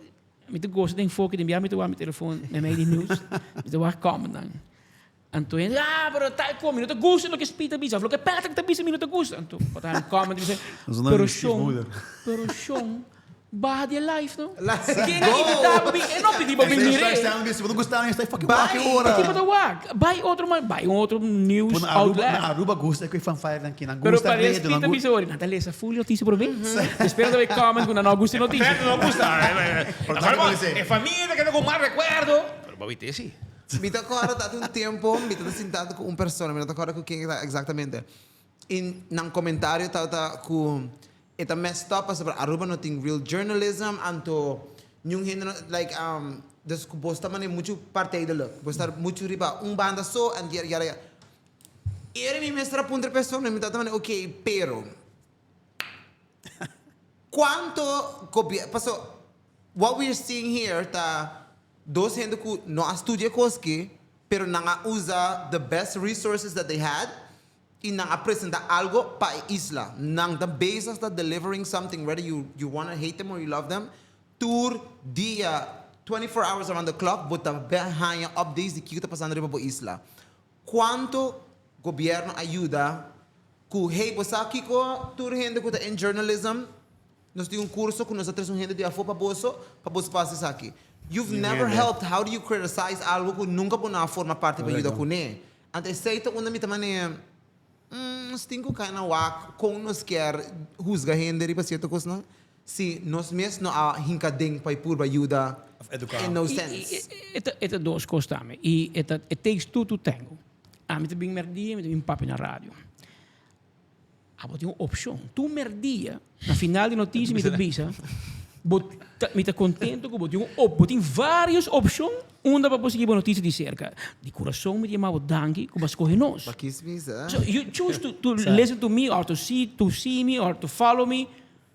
Me te gosto tem foco de enviar me te meu telefone, me meio de news, me te vai comment dan. Então, pero tal como, não te gosta no que espita bisa, falou que peta que te bisa, não te gosta. Então, botar comment dice, pero schon, barra de life, não? Let's Quem go. acreditava bem, não pedi para vir Next direito. time, se você gostar, está fucking Bye. walking ora. Aqui para wag, vai outro news Na outlet. Aruba gusta que fanfare aqui na Pero gusta parece medo, que na bisa ori, Natalia, essa full notícia por mim. Espero que comment quando não gusta notícia. Não gusta. Portanto, É família que tenho mais recuerdo. Pero babite sim. Me te acorda de un tiempo, me te sentado con una persona, me te acorda con quién exactamente. En un comentario estaba con esta messed up, pero Aruba no tiene real journalism, anto yung gente like descubosta man mucho parte de lo, pues estar mucho riba banda so and yara. Era mi maestra punta persona, me estaba okay, pero ¿cuánto pasó? What we're seeing here está dos gente que no estudia cosas pero no usa the best resources that they had y no presenta algo para isla. No the basis that delivering something, whether you want to hate them or you love them. Tour dia 24 hours around the clock, but the behind updates de que está pasando riba por isla. ¿Cuánto gobierno ayuda que hey, pues aquí ko tour gente que está en journalism, nos tem curso que nós temos gente de afo para bolso passes aqui. You've never helped. How do you criticize algo que nunca pôde forma parte para ajudar com ele? Então, aceita quando me também nós temos que cair na wak com nos quer juzgar gente e para certa coisa não. Se nós mesmos não há hincadeng para por ajuda, in no sense. Eta duas coisas também. E it takes two to tango. Me te bem merdia, me te bem papo na rádio. Tem uma opção. Tu merdia, na final de notícia, me te bisa. Me está contento que tem várias opções onde para conseguir uma notícia de cerca. De coração me chamava danke, como escolhe nós. Para que So you choose to listen to me or to see me or to follow me.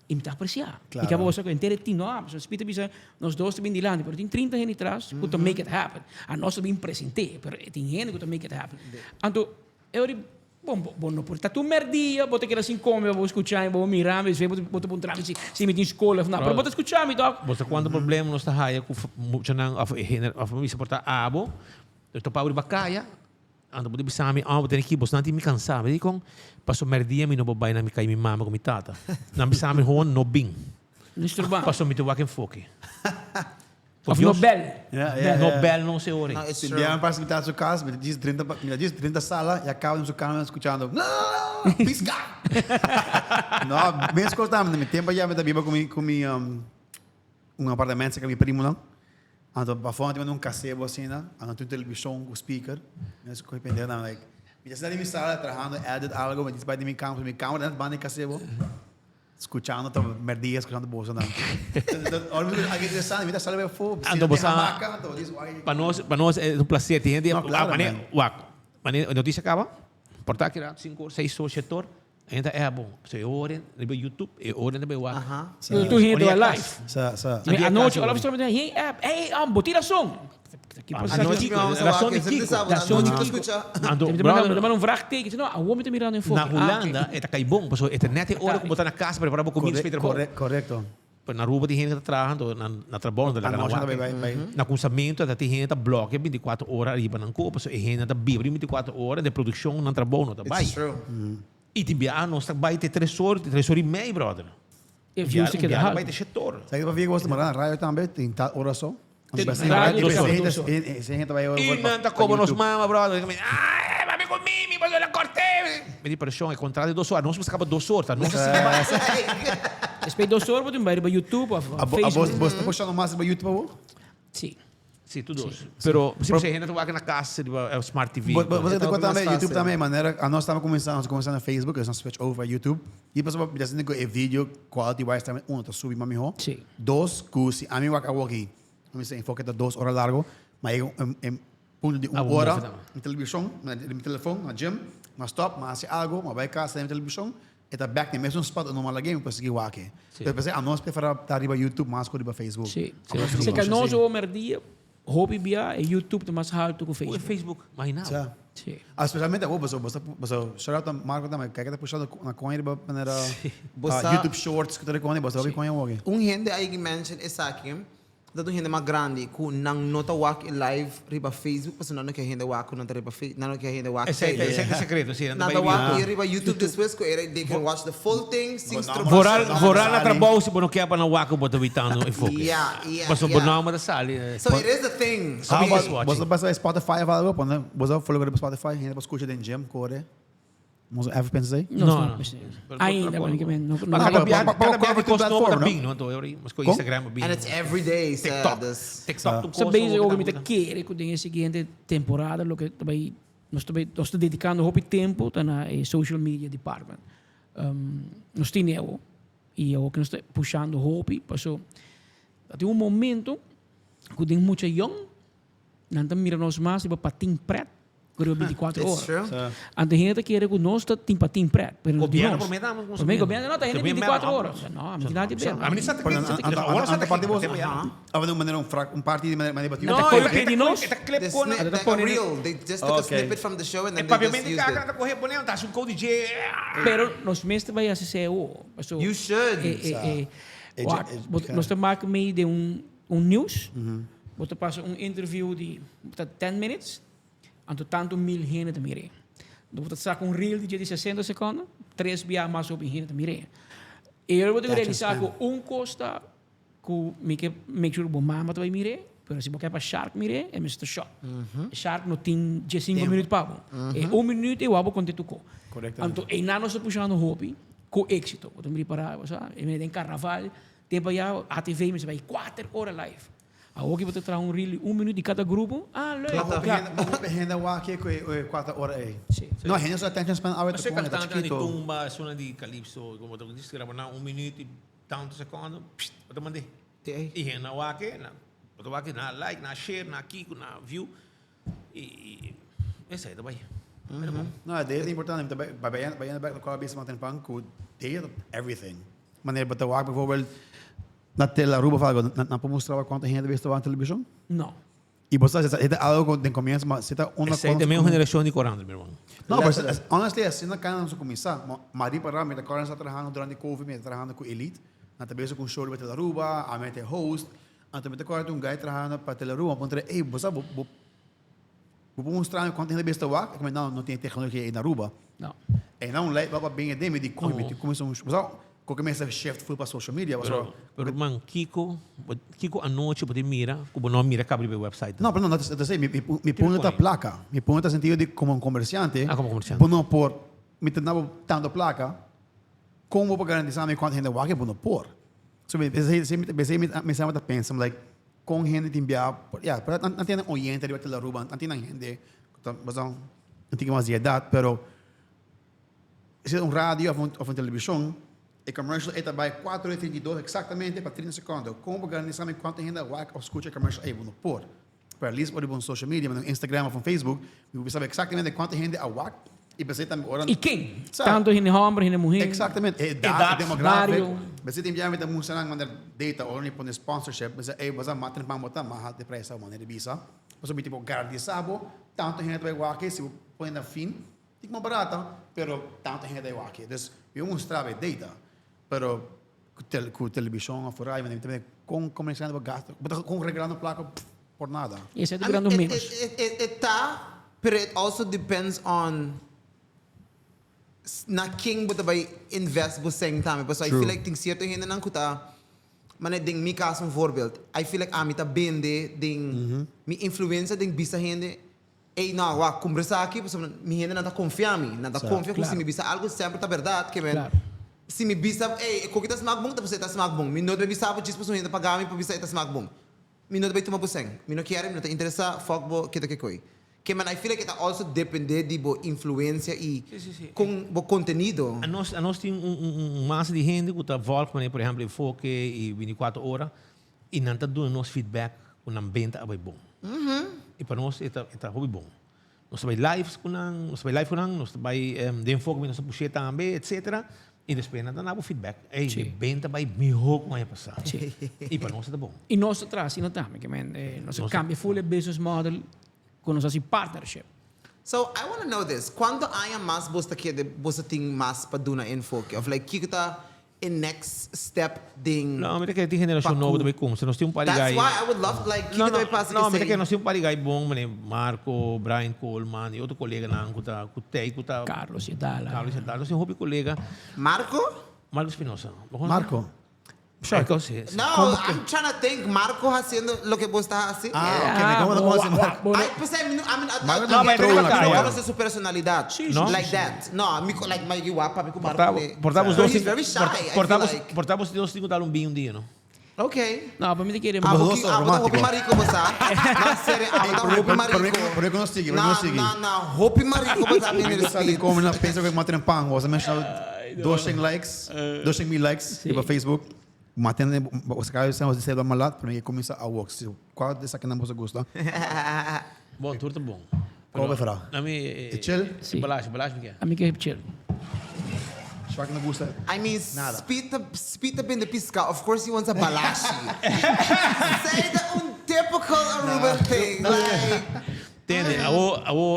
E me está apreciar. Claro. E acabou só que inteiro tinha, so spita bisa, nós dois também de lá, mas tem 30 anos atrás, que to make it happen. A nós também presentei, mas tem gente que to make it happen. Então, eu bom, não pode estar tu merdia, bota aquela assim como eu vou escutar, vou mirar, mas vem bota um trâmite, se me tem escola, não, mas bota escutar, me dá. Você quando problema nós está raia com muito não a família se porta abo, eu tô para bacaya, ando pode bisar me, vou ter que você não tem me cansar, me digo, passo merdia me no bobai na me cai me mama com me tata, não bisar me hoon no bing, passo me tu waken foque. Of Nobel. Nobel não se ore. Se enviaram para escutar a sua casa, me diz 30 sala e acaba no seu canal escutando. Não, pisca! Não, bem escutando, me tempo já me viva com apartamento com meu primo não. Então, para fora tem casebo assim, né? Então, tem televisão com speaker. Mas que depende não, like, me diz na minha sala trabalhando, edit algo, me diz para minha câmera dentro banda casebo. Escuchando, merdia, escuchando bolsa não. Olha, aqui interessante, me dá sala bem fogo. Ando você para nós é um prazer, tem gente, a notícia acaba, portar que era 5 6 horas setor, ainda é bom. Você ora no YouTube, ora no wak. Tu rindo a live. A noite, olha você me diz, hey, botira som. A noite, ração de Kiko. Ração de Kiko. Me dá vraagteken. Não, a homem está mirando em fogo. Na Holanda, é cai bom, porque é net hora que botar na casa para preparar comida para trabalhar. Correto. Na Aruba tem gente que está trabalhando na trabalho da na consamento da tem gente que bloqueia 24 horas arriba na copa, so é gente que vive 24 horas de produção na trabalho, tá bem. E tem nós trabalha 3 horas e meia, brother. E views que dá. Vai ter setor. Sabe que eu gosto de morar na rádio também, tem tal hora só. Tem Bastante rádio, rádio, tem essa rádio, gente- essa gente vai E não tá como nos mama, brother. Ai, vai com mim, mas eu não cortei. Me di para chão, é contrato de 2 horas. Não se acaba 2 horas, tá? Não se Respeito do sorbo, tem vai para YouTube, a Facebook. Você está puxando mais para YouTube? Sim. Sim, tudo. Pero, se você ainda vai na casa, é o Smart TV. Você tem Então, conta também, mais YouTube fácil. também, maneira, nós estamos começando no Facebook, nós switch over para YouTube. E depois, já sei que é vídeo, quality wise também, tá subir para mim, Sim. 2, curso, a mim vai aqui. Vamos dizer, enfoque de 2 horas largo, mas em ponto de 1 bom, hora, não. em televisão, no telefone, na gym, na stop, mas se algo, mas vai casa, na televisão, e tá back, mesmo spot, não mal game, para seguir o aqui. Então, pensei, a nós preferimos estar riba YouTube, mais que riba Facebook. Sim. Sim. Se que nós o merdia, hobby bia, e YouTube tem mais alto que o O Facebook. Facebook, mas não. Sim. Sim. Especialmente ako, basta shout out ang Marco também, kaya kita puxado na coin ba manera Basta- YouTube Shorts que tu reconhe, basta obi coin wagi. Gente aí que mention essa aqui, dado gente mais grande, que não nota walk live riba Facebook, mas não quer gente walk não riba Facebook, não quer gente walk. Esse é o segredo, sim. Nada walk e riba YouTube depois, they can watch the full thing, six Vorar na trabalho, se não quer para não waka, bota vitando e foco. Yeah. Mas o bonão da sali. So it is a thing. So Ah, it- but- Basta basta Spotify algo, né? Basta follow ko Spotify, hindi basta escucha den gym core. Mas ever pensei? Não. Ainda, mas que não. Cada biyahe Because no platform, para bing, no? Mas com Instagram, bing. and it's every day, TikTok. this. TikTok. Sa base o que me quer que tem a seguinte temporada, lo que também nós estamos dedicando muito tempo na social media department. Nós temos e o que nós estamos puxando hobby, passou tem momento que tem muita young, não tem mira nós mais para patim preto, que 24 It's horas. true. Ante gente quer que nós tem patim preto, pero Governo nós. prometamos. Também governo não tem 24 horas. Não, a minha idade é A minha está Anta parte você. Ava de maneira party de maneira debatido. Não, Não, eu pedi nós. Esta clip The com snip, Ada like po a nila- reel. They just took a Okay. snippet from the show and é then they just papiamento used que it. a correr por tá um code DJ. Pero nós mesmos vai assistir o. You should. Nós estamos meio de news. Você passa interview de 10 minutes. Anto tanto 1000 gente te mire. Você saca reel de 60 segundos. 3 via mais op gente te mire. E eu vou realizar que costa que make sure que mama te vai mire. Pero se você para Shark mire, é Mr. Shot. Shark não tem 5 minutos para bom. E 1 minuto eu vou contar tudo. Correcto. Então, e nós estamos puxando hobby com êxito. Eu estou preparado, sabe? E tem carnaval, tempo já, a TV, mas vai 4 horas live. A hoje você traz reel 1 minuto de cada grupo. Ah, legal. Henda waki ko 4 horas aí. Sim. No, henda sa attention span awet Você ko na cantando de chiquito. tumba, suna de calypso, como tu disse, grava na 1 minuto e tanto segundo, eu mandei. E na wake, na like, na share, na kiko, na view. E esse aí também. No, det är importante. Bayan back ko bis matin pang ko det everything. Maneira bata wak bijvoorbeeld na tela ruba fala na pomostrava quanto gente vê na televisão. Não. E você é algo que começa, mas você tá uma Essa aí também é uma geração de corando, meu irmão. Não, mas honestly, assim na cara não se começar. Mari para mim, agora está trabalhando durante Covid, está trabalhando com Elite, na tabela com show de Telaruba, a mente host, então me agora um guy trabalhando para Telaruba, pontre, ei, você vou mostrar quanto gente besta lá, como não tem tecnologia aí na Aruba. Não. E não lei para bem a demi de começou que começa a shift full para social media, Pero man, Kiko à noite pode mira, como não mira cabe o website. não, não, não sei, me põe na placa, me põe no sentido de como comerciante, como comerciante. Por não por me tenho tanto placa, como para garantizar quanto gente vai que não por. So me chama a pensar like com gente de enviar, para não tem oriente de aquela ruba, não tem gente, mas não tem mais idade, pero se é rádio ou televisão, o commercial é também 4:32 exatamente para 30 segundos. Como organizar quanto gente vai escutar o commercial aí vou por. Para list por no social media, no Instagram ou no Facebook, eu saber exatamente quanto gente a WAC e você também ora. E quem? Sabe? Tanto gente homem, gente mulher. Exatamente. Idade, Demográfico. horário. Você tem que me mostrar mandar data ou nem pôr sponsorship, mas é você matar para botar mais de preço maneira visa. Você me tipo garantizado, tanto gente vai WAC se põe na fim, fica mais barata, pero tanto gente vai WAC. Então, eu mostrava data. Pero com televisão afora, com comerciante de gasto, com regalando placa por nada. Esse é do I mean, grande it, menos. it, it, it, but it also depends on na king buta bay invest buseng tami. But so I True. feel like ting cierto hindi nang kuta, mané ding mi kaso een voorbeeld. I feel like amita bende ding mi influenza ding bisa hindi. Na wa conversar aqui, mi gente não tá confiando, não tá confiando que se me bisa algo sempre tá verdade, que Claro. se me bisa, ko kita smaak bom, tá você tá smaak bom. Mi não deve bisa, porque pessoas ainda pagar mi para bisa tá smaak bom. Mi não deve tomar buseng. Mi não quero, mi não tá interessa, fuck bo kita que coi. Que man, I feel like it also depende de bo influência e Sí. com bo conteúdo. A nós tem massa de gente que está volta, por exemplo, em foque e 24 horas, e não está dando nosso feedback com a venda é bom. E para nós é hobby bom. Nós vai lives com nós vai de foco, nós puxar também, etc. E depois não dá feedback. Ei, Sim. venda vai melhor com a passar. Sim. E para nós é bom. E nós atrás, não também, que nós cambia full business model com nós assim partnership. So I want to know this. Quando I am mas bosta que de bosta ting mas pa duna in foque of like kikita in next step ding. Não, mas é que tem geração Pacu. nova também como. Se nós temos um That's paligay. why I would love like kikita vai passa Não, mas é que que say. nós temos um paligay bom, Marco, Brian Coleman e outro colega não, que tá Carlos e tal. Carlos Sedal, nós temos um hobby colega, Marco? Marco Espinosa. Marco. Marco, sim. No, I'm trying to think. Marco haciendo lo que vos estás haciendo. ¿Cómo lo conocen, Marco? I pues I mean Marco no, mas entrou vem na cá, cara. yeah. conoce su personalidad. No. Like that. No, amigo, like my guapa, amigo Marco. Portamos So dois, he's very shy. I feel like. portamos dois cinco dar um binho dia, não? Okay. Não, para mim que Ah, Dos porque são ah, românticos. Hopi Marico você. Na série, ah, Hopi Marico. Por que não sigue? Por que não sigue? Na Hopi Marico você me Eu sabe como na pensa que mantém pang, você mencionou 200 likes, 200,000 likes Sim. no Facebook. Mantendo os caras são os de malat, para mim começa a work. Qual dessa que não você gosta? Bom, tudo bom. Qual vai falar? Na minha É chill? Sim. Balagem, me quer. A mim que é chill. Só que não gosta. I mean, Nada. spita bem de pisca. Of course he wants a balashi. Say the typical Aruban thing. Like, Entende?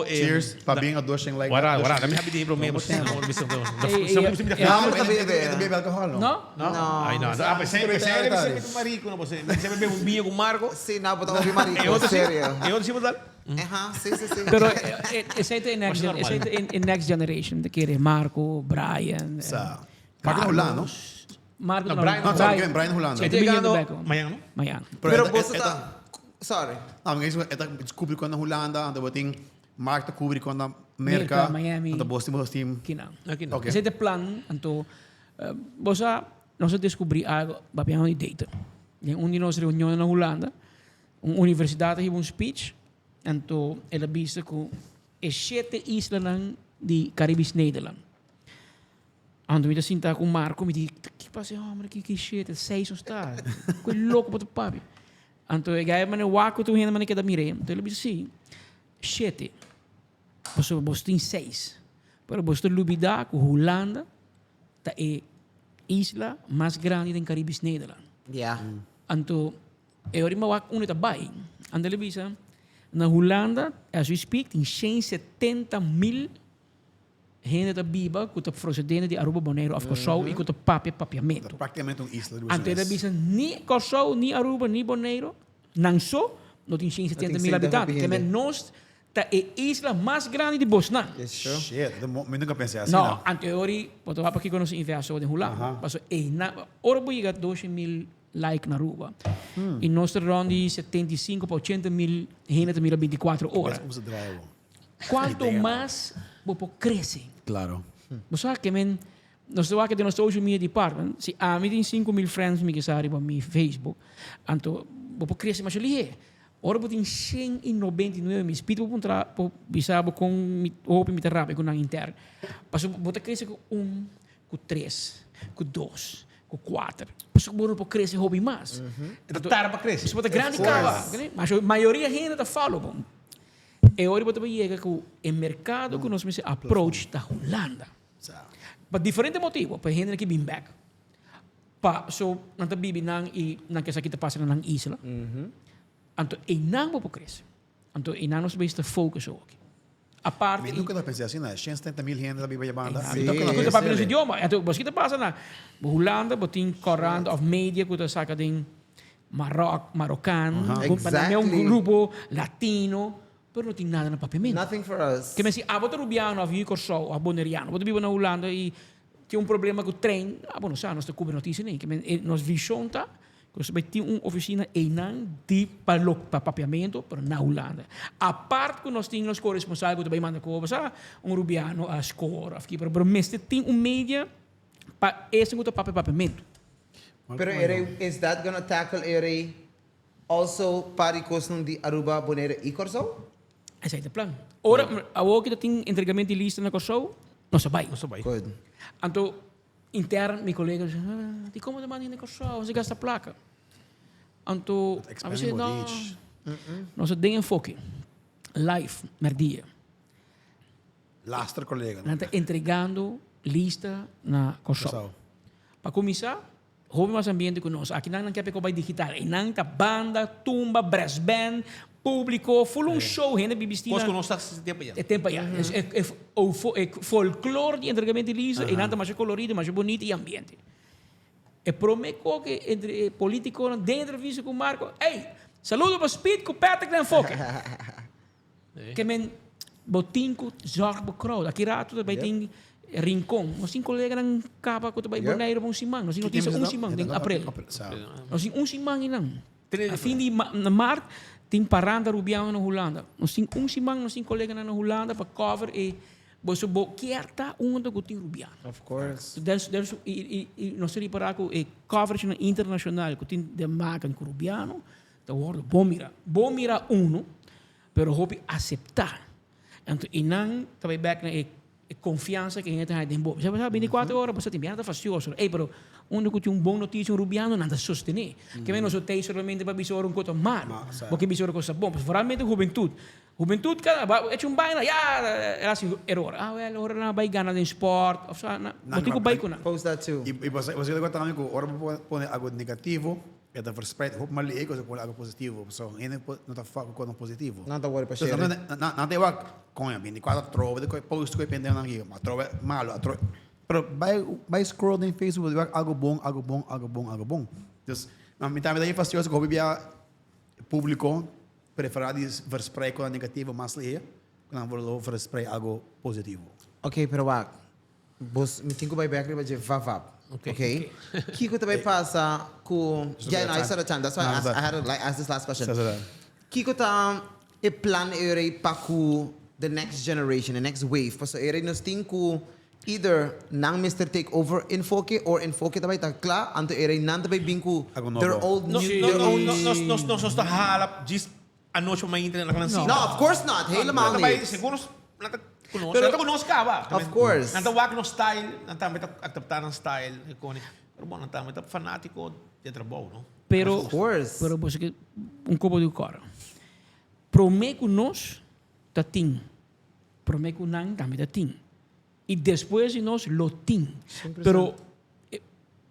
Cheers, para bem a 200 likes. Guarda, me rapidinho para mim, você não Ei, me Não, mas ele bebe álcool, não? Não? Não? Ai, não. Ah, mas sempre muito marico, não você. Você bebe um binho com Marco. say now, but Hopi Marico. Eu outro Sério. Eu outro tipo dar. Sim. Pero esse aí tem Mas normal. next generation, de que Marco, Brian, Sa. Marco não lá, não? Marco No, não, Brian- Não, sabe que Brian Holanda. Sim. Ito ganado, Beckham. mayang, no? Mayang. Pero você tá. Sorry. Ah, mas isso descobri quando na Holanda, ando boting Mark ta cobri quando na America, America, Miami. ando Boston. Kinang. Aqui não. Ok. Esse é o plano, então, nós descobri algo, papião de data. Em de nossas reuniões na Holanda, uma universidade teve speech, então, ela vista com as 7 islas de Caribes Nederland. Então, eu sinto com o Marco, me diz, que passa, homem, que shit, 6 está. Que louco para o papi. Então, eu ganhei, mas eu waco, tu ainda, mas eu mirei. Então, ele disse, sim, 7. Você tem 6. Pero você lubida com Holanda, tá é isla mais grande do Caribes Nederland. Yeah. Então, eu orima wak unita bai. Anda lebisa, na Holanda, as we speak, tem 170,000 gente da biba que está procedendo de Aruba Bonaire of Kosovo e que está papiamento. Praticamente isla. Ante lebisa, ni Kosovo, ni Aruba, ni Bonaire, não só, não tem 170,000 habitantes. Que é nós, tá é isla mais grande de Bosna. Yes, sure. Shit, eu nunca pensei assim. No, anteori, poto apa ki kono si inversor de Holanda. Aha. Paso na ora buiga 12,000 like na Aruba. E nós rondi 75 para 80,000 gente mil 24 horas. Como se drive. Quanto mais bopo cresce. Claro. Você sabe que men nós temos que de nosso social media department, se a mim tem 5,000 friends me que sabe para mi Facebook. Anto bopo cresce mais ali. Ora botin 199 mi spito po bisabo com mi hopi mi terapia com na interno. Passo bota cresce com 1, com 3, com 2, com 4. Passo bota po cresce hobby mais. Então, para para crescer. Passo bota grande cava, mas a maioria gente tá follow bom. E ora bota chega com o mercado que nós me approach da Holanda. Por diferente motivo, para gente que been back. Pa so nanta bibi nang i nang kesa kita passa nang isla. Anto inang mo po cresce. Anto inang nos basta focus ook. A parte Eu nunca pensei assim, né? 170,000 gente da Bíblia banda. Sim. então Yes, que papi nos really. idioma. Anto bas kita passa na Holanda, botin corrent of media kuta saka ding Maroccan, Aha. um Exactly. grupo latino, pero não tem nada no papiamento. Nothing for us. Que mensen, ah, wat Rubiano, of hier Corso, of Boneriano, wat vive na Holanda e tem problema com o trem, ah, bom, não sei, nós temos que notícia nem, que nós visão tá, que nós temos oficina enan de para papiamento para na Holanda. A parte que nós temos corresponsável que também manda coisas, Rubiano a score, of keeper, pero mestre tem media para esse que papiamento. Pero is that gonna tackle also paricos nung di Aruba, Bonaire e Corso? Esse é o plano. Ora, a que tem entregamento de lista na Corso, nós sabemos. Não sabia. Good. Então, interno, meu colega diz, de como demanda na Corso, você gasta placa. Então, a você não, nós temos enfoque, live, merdia. Lastre colega. Nós estamos entregando lista na Corso. Para começar, houve mais ambiente que nós. Aqui não quer pegar digital. E não tá banda, tumba, brass band, público, full show, gente bibistina. Pois que nós estamos esse tempo já. É tempo já. É folclore de entregamento de lista, e não tá mais colorido, mais bonito e ambiente. E prometo que entre político de entrevista com o Marco, ei, saludo para Speed, com o Patrick na enfoque. Que men, botinco, zorg bekrauwd. Aqui rato, daarbij tem rincon. Nós temos colega ng kapa ko daarbij bonaire bom simang. Nós temos notícia simang em april. Nós temos simang inang. A fim de maart tem paranda Rubiano na Holanda. Nós temos simang, nós temos colega na Holanda para cover e você boquerta do que tem Rubiano. Of course. Nós temos para que coverage na internacional que tem de maken com Rubiano. Da wordt bomira uno, pero hope aceitar. Então, inang também back na confiança que a gente tem bom. Você sabe 24 horas você tem nada facioso. Ei, pero onde que tem bom notícia Rubiano nada sostener. Que menos o tem solamente para bisor um coto mal. Porque bisor coisa bom, foralmente juventude. Juventude cada é um baina, é assim error. Ah, well, ora na vai ganhar em sport, ou seja, não tem que vai com. Post that too. E você agora também que ora põe algo negativo, é da verspreid, hoop mal lieg, ou põe algo positivo. So, ainda não tá foco com positivo. Not the worry para So, share. não tem o com a 24 trova, depois post que pendendo aqui, mas trova malo, trova. Pero vai scroll em Facebook, algo bom. Dus, na minha também daí faz coisa que eu via público preferado verspreid com a negativo mais lieg, quando vou verspreid algo positivo. Okay, pero wag. Bos, me tinha que vai back para vavap. Okay. Kiko também passa com. Yeah, no, I saw the time. That's why I had to ask this last question. Kiko tá e plan para the next generation, the next wave. Paso nos tem que either nang Mr. Takeover enfoque or enfoque também tá claro, anto nan também binku their old Nós estamos halap diz a noite uma internet na classe. No, of course not. Helemaal niet. niet. Seguro nata conosco ba? Of course. Nata wak no style, nata met acceptar ang style, iconic. Pero bom, nata met fanático de trabalho, no? Pero, Of course. Pero você que copo de cor. Prometo nós tatim. Prometo nang também tatim. E depois nós lotim. Pero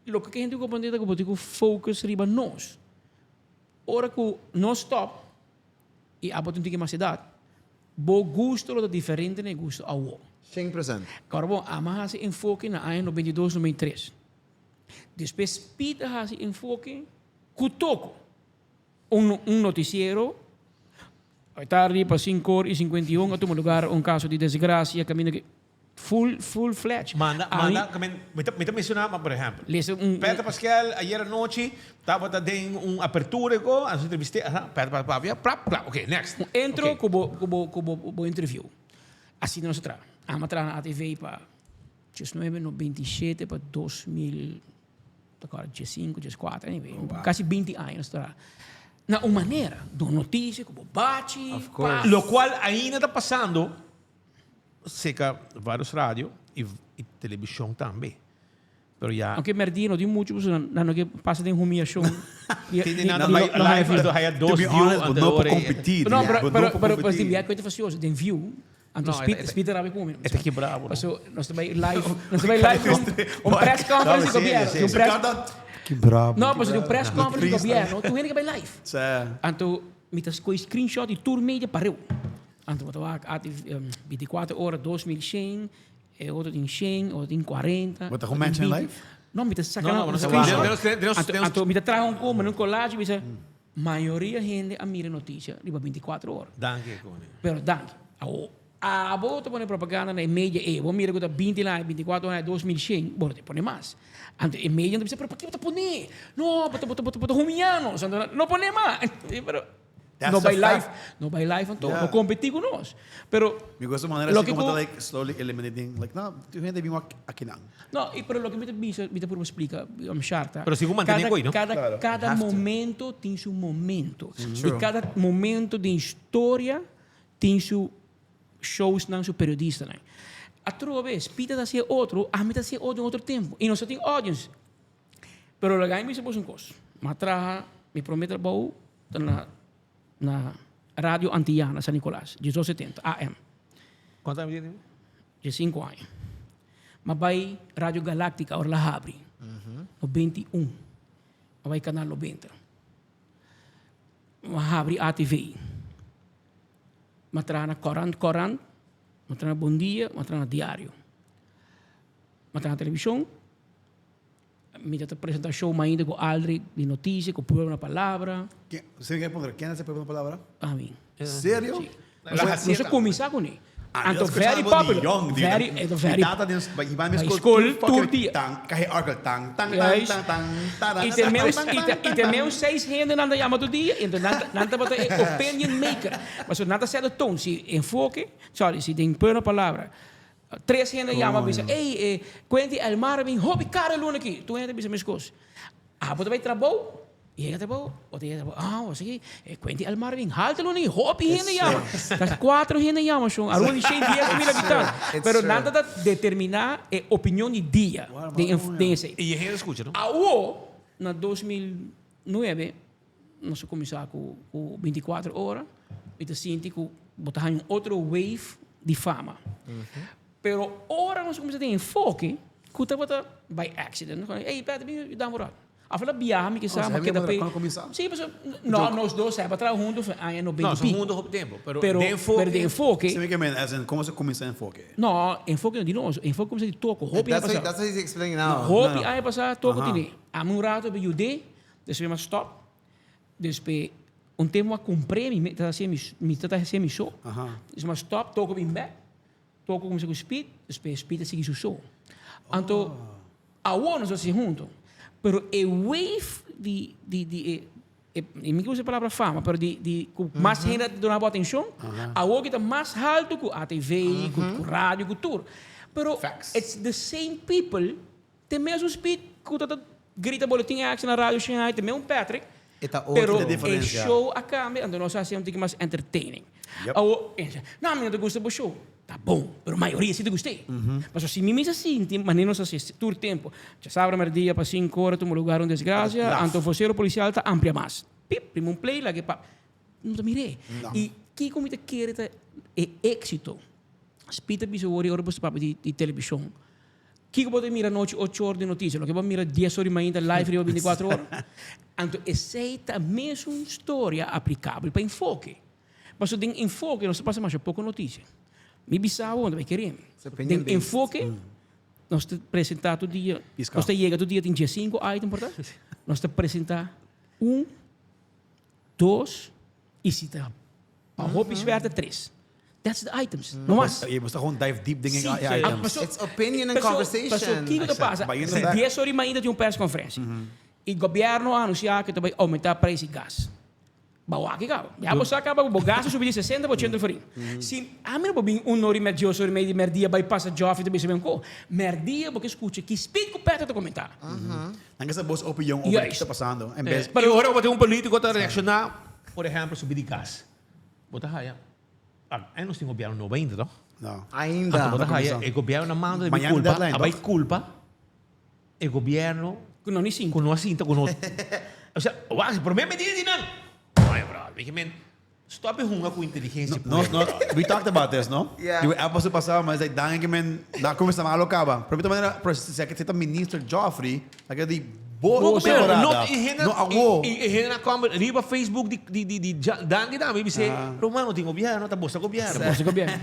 lo que a gente compreende é que focus riba nós. Ora que nós stop e a botar que mais cidade. Bo gusto lo diferente ne gusto a o. 100%. Agora bom, a mais se enfoque na ano 92, 93. Depois pita ha se enfoque cutoco. Noticiero. Tarde para 5h51 a tu lugar caso de desgracia caminho que full-fledged. Manda, me mencionava, por exemplo. Pedro Pascal, ayer anoche, estava dando apertura com as entrevistas. Pedro Pascal, ok, next. Entro com o interview. Assim nós tra. A matra na TV para 1997 para 2000, agora 15, 14, anyway, quase 20 anos tra. Na uma maneira, do notícia, como bate, lo qual ainda está passando. Seca vários rádios e televisão também. Pero já... Aunque merdino, tem muitos não que passa de humilhação. Live, há dois views para competir. Não, pero tem viagem coisa faciosa, tem view. Então, speed era bem como. É que bravo. Nós também live, press conference com governo. Que bravo. Não, mas o press conference com governo, tu vem que vai live. Certo. Então, me tas com screenshot e tour media parou. Então, eu 24 horas, 2000, outro em 100, outro em 40. Wat hoe mensen in live? Não, me tas saca Não, screenshot. Deus. Então, me tas traz como num colagem, me diz, maioria gente a mira notícia riba 24 horas. Danke, Connie. Pero danke. A te pone propaganda na media vos mira que 20 lá, 24 horas, 2100, bom, te pone mais. Ante em media, você pero por que pone? Não, bota rumiano, não pone mais. Pero That's no a by life, fact. no by life and todo, Yeah. no competir con nós. Pero Me gusta manera lo así que como tú- está like slowly eliminating like no, tu gente vimos aquí lang. no, pero lo que me te por explica, charta. Pero sigo manteniendo aí, não? Claro. Cada Have to. momento tem seu momento. True. E cada momento de história tem seu shows não seu periodista, né? A outra vez, Pita tá ser outro, a mim tá ser outro em outro tempo. E nós só tem audience. Pero lá me se pôs um coisa. Matraha, me promete bom na rádio Antillana, San Nicolás, 1870 AM. Quanto anos tem? De 5 anos. Mas vai Rádio Galáctica, Orla Habri, no 21. Mas vai Canal 90. Mas Habri ATV. Mas traz na Coran, mas traz na Bom Dia, mas traz na Diário. Mas traz na televisão. Me te apresentar show ainda com Aldri de notícia, com pura na palavra. ¿Se me poner quién es esa palabra? A mim. ¿Serio? Nós começar com ele. Ah, Anto eu very escutava de popular. young, Very, very. Tata din iba mi By school school, fucking tour dia. tang kahit arkel tang tang Yes. tang tang tang E tem 6 gente na chama do dia, então nada bota opinion maker. Mas nada certo tom, se enfoque, sorry, se tem por uma palavra. 3 gente chama bisa, ei, Quentin Elmar vem hobby cara luna aqui. Tu entra bisa mescos. Ah, bota vai trabalho. E ele trabalho, ou tem trabalho. Ah, você aqui, Quentin Elmar vem halt luna aqui, hobby gente chama. Das 4 gente chama, são a rua de 10,000 habitantes. It's Pero true. nada da determinar a opinião de dia, de esse. E a gente escuta, não? Awo, na 2009, nós começamos com 24 horas, e te senti que botar um outro wave de fama. Pero ora nós começamos a ter enfoque, que está bota by accident. Ei, pera, me dá uma Afala biami que sabe que sabia da quando começava? Sim, mas não, nós dois sabe para juntos aí no Não, 20 são pico. mundo ao tempo. Pero Pero de enfoque, Se me que as in como se começa a enfoque. não, enfoque de nós, enfoque como se toco, hobby That's passar. what he's explaining now. Hobby no. aí passar toco Aha. tine. A um rato be jude, depois mas stop. Depois tempo a cumprir me tá assim mi show. Aha. Depois mas stop, toco bem back. Toco como se com speed, depois speed seguir seu show. Então, a nós assim junto. Pero a wave e me usa a palavra fama, pero com mais gente dando boa atenção, a outra está mais alto com a TV, com rádio, com tudo. Pero Facts. it's the same people, tem mesmo speed, que tá grita boletim action na rádio, tem mesmo Patrick, Ita pero outra o diferença. show a câmera, então nós fazemos um mais entertaining. Yep. Não, mas não gosta do show. Tá bom, pero a maioria sim te gostei. Mas se me misa assim, mas nem nós assim, todo tempo. Já sabe, a dia para 5 horas, um lugar onde desgraça, então você o policial está amplia mais. Pip, primo play, lá que pa. Não te mirei. E que como te quer é êxito. Spita biso ori ora basta papo de televisão. Que pode mirar noite 8 horas de notícia, lo que vai mirar 10 horas ainda live rio 24 horas. Então, essa é a mesma história aplicável para enfoque. Mas o enfoque não se passa mais pouco notícia. Me bisava onde vai querer. opinion Tem enfoque, nós te apresentar todo dia, Pisca. nós te chega todo dia, tem dia 5 items, portanto. Nós te apresentar 1, 2, e se tá a roupa esperta 3. That's the items. Não mais. Je moest gewoon dive deep dingen Sim, in sim. items. Mas It's opinion and Pessoal, conversation. o que que passa? Vai indo Se back. 10 horas ainda tem uma press-conferência. E o governo anunciar que vai aumentar o preço de gás. Bawa que cara. Já você acaba o gás subir de 60% do farinha. Se a mim não bem 1 hora e meia, 2 horas e meia de merdia vai passar job e bem com. Merdia porque escute que speed que perto de comentar. Dan is boos open jong over wat Juist. está passando. En best, Pero agora vai ter um político que reaccionar, por exemplo, subir de gás. Bota raia. Aí nós temos o governo 90, não? no. Ainda. Bota raia. comissão. O governo manda de Manhã culpa. deadline, Vai toch? culpa. O governo Não nem sim. com nós cinta com nós. O sea, por mim me diz não. Ai, bro, porque men stop hunga com inteligência. No, we talked about this, no? Yeah. Die appels te passava, mas like, dan ik men, daar komen ze maar lokaba. Pero de maneira, pero se que está minister Joffrey, like die boa temporada. Not in No awo. na comment riba Facebook di dangi dami bise Romano tem governo, tá bosta governo. Você governo.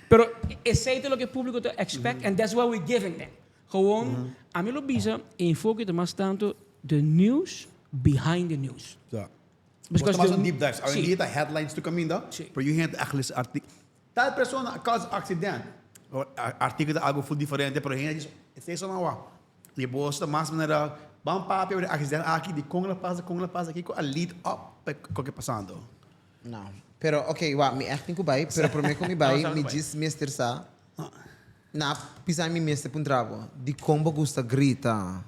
Pero aceita o que o público te expect and that's what we're giving them. Gewoon, a mim lo bisa, enfoque mais tanto the news behind the news. So. Basta Because mas the- deep dives. Hoje em sim. dia tá headlines tu caminho, Sim. pero you can't actually artigo. Tal pessoa causa acidente. O artigo de algo full diferente, pero ainda diz, é isso não é. E bosta mais maneira, vamos para o acidente aqui de como ela passa aqui com a lead up com o que passando. Não. Pero, ok, me echt niet bij. Pero por mim, como vai, Não, me não diz mister sa. Na, pisar mi mister para trabo. De como gusta grita.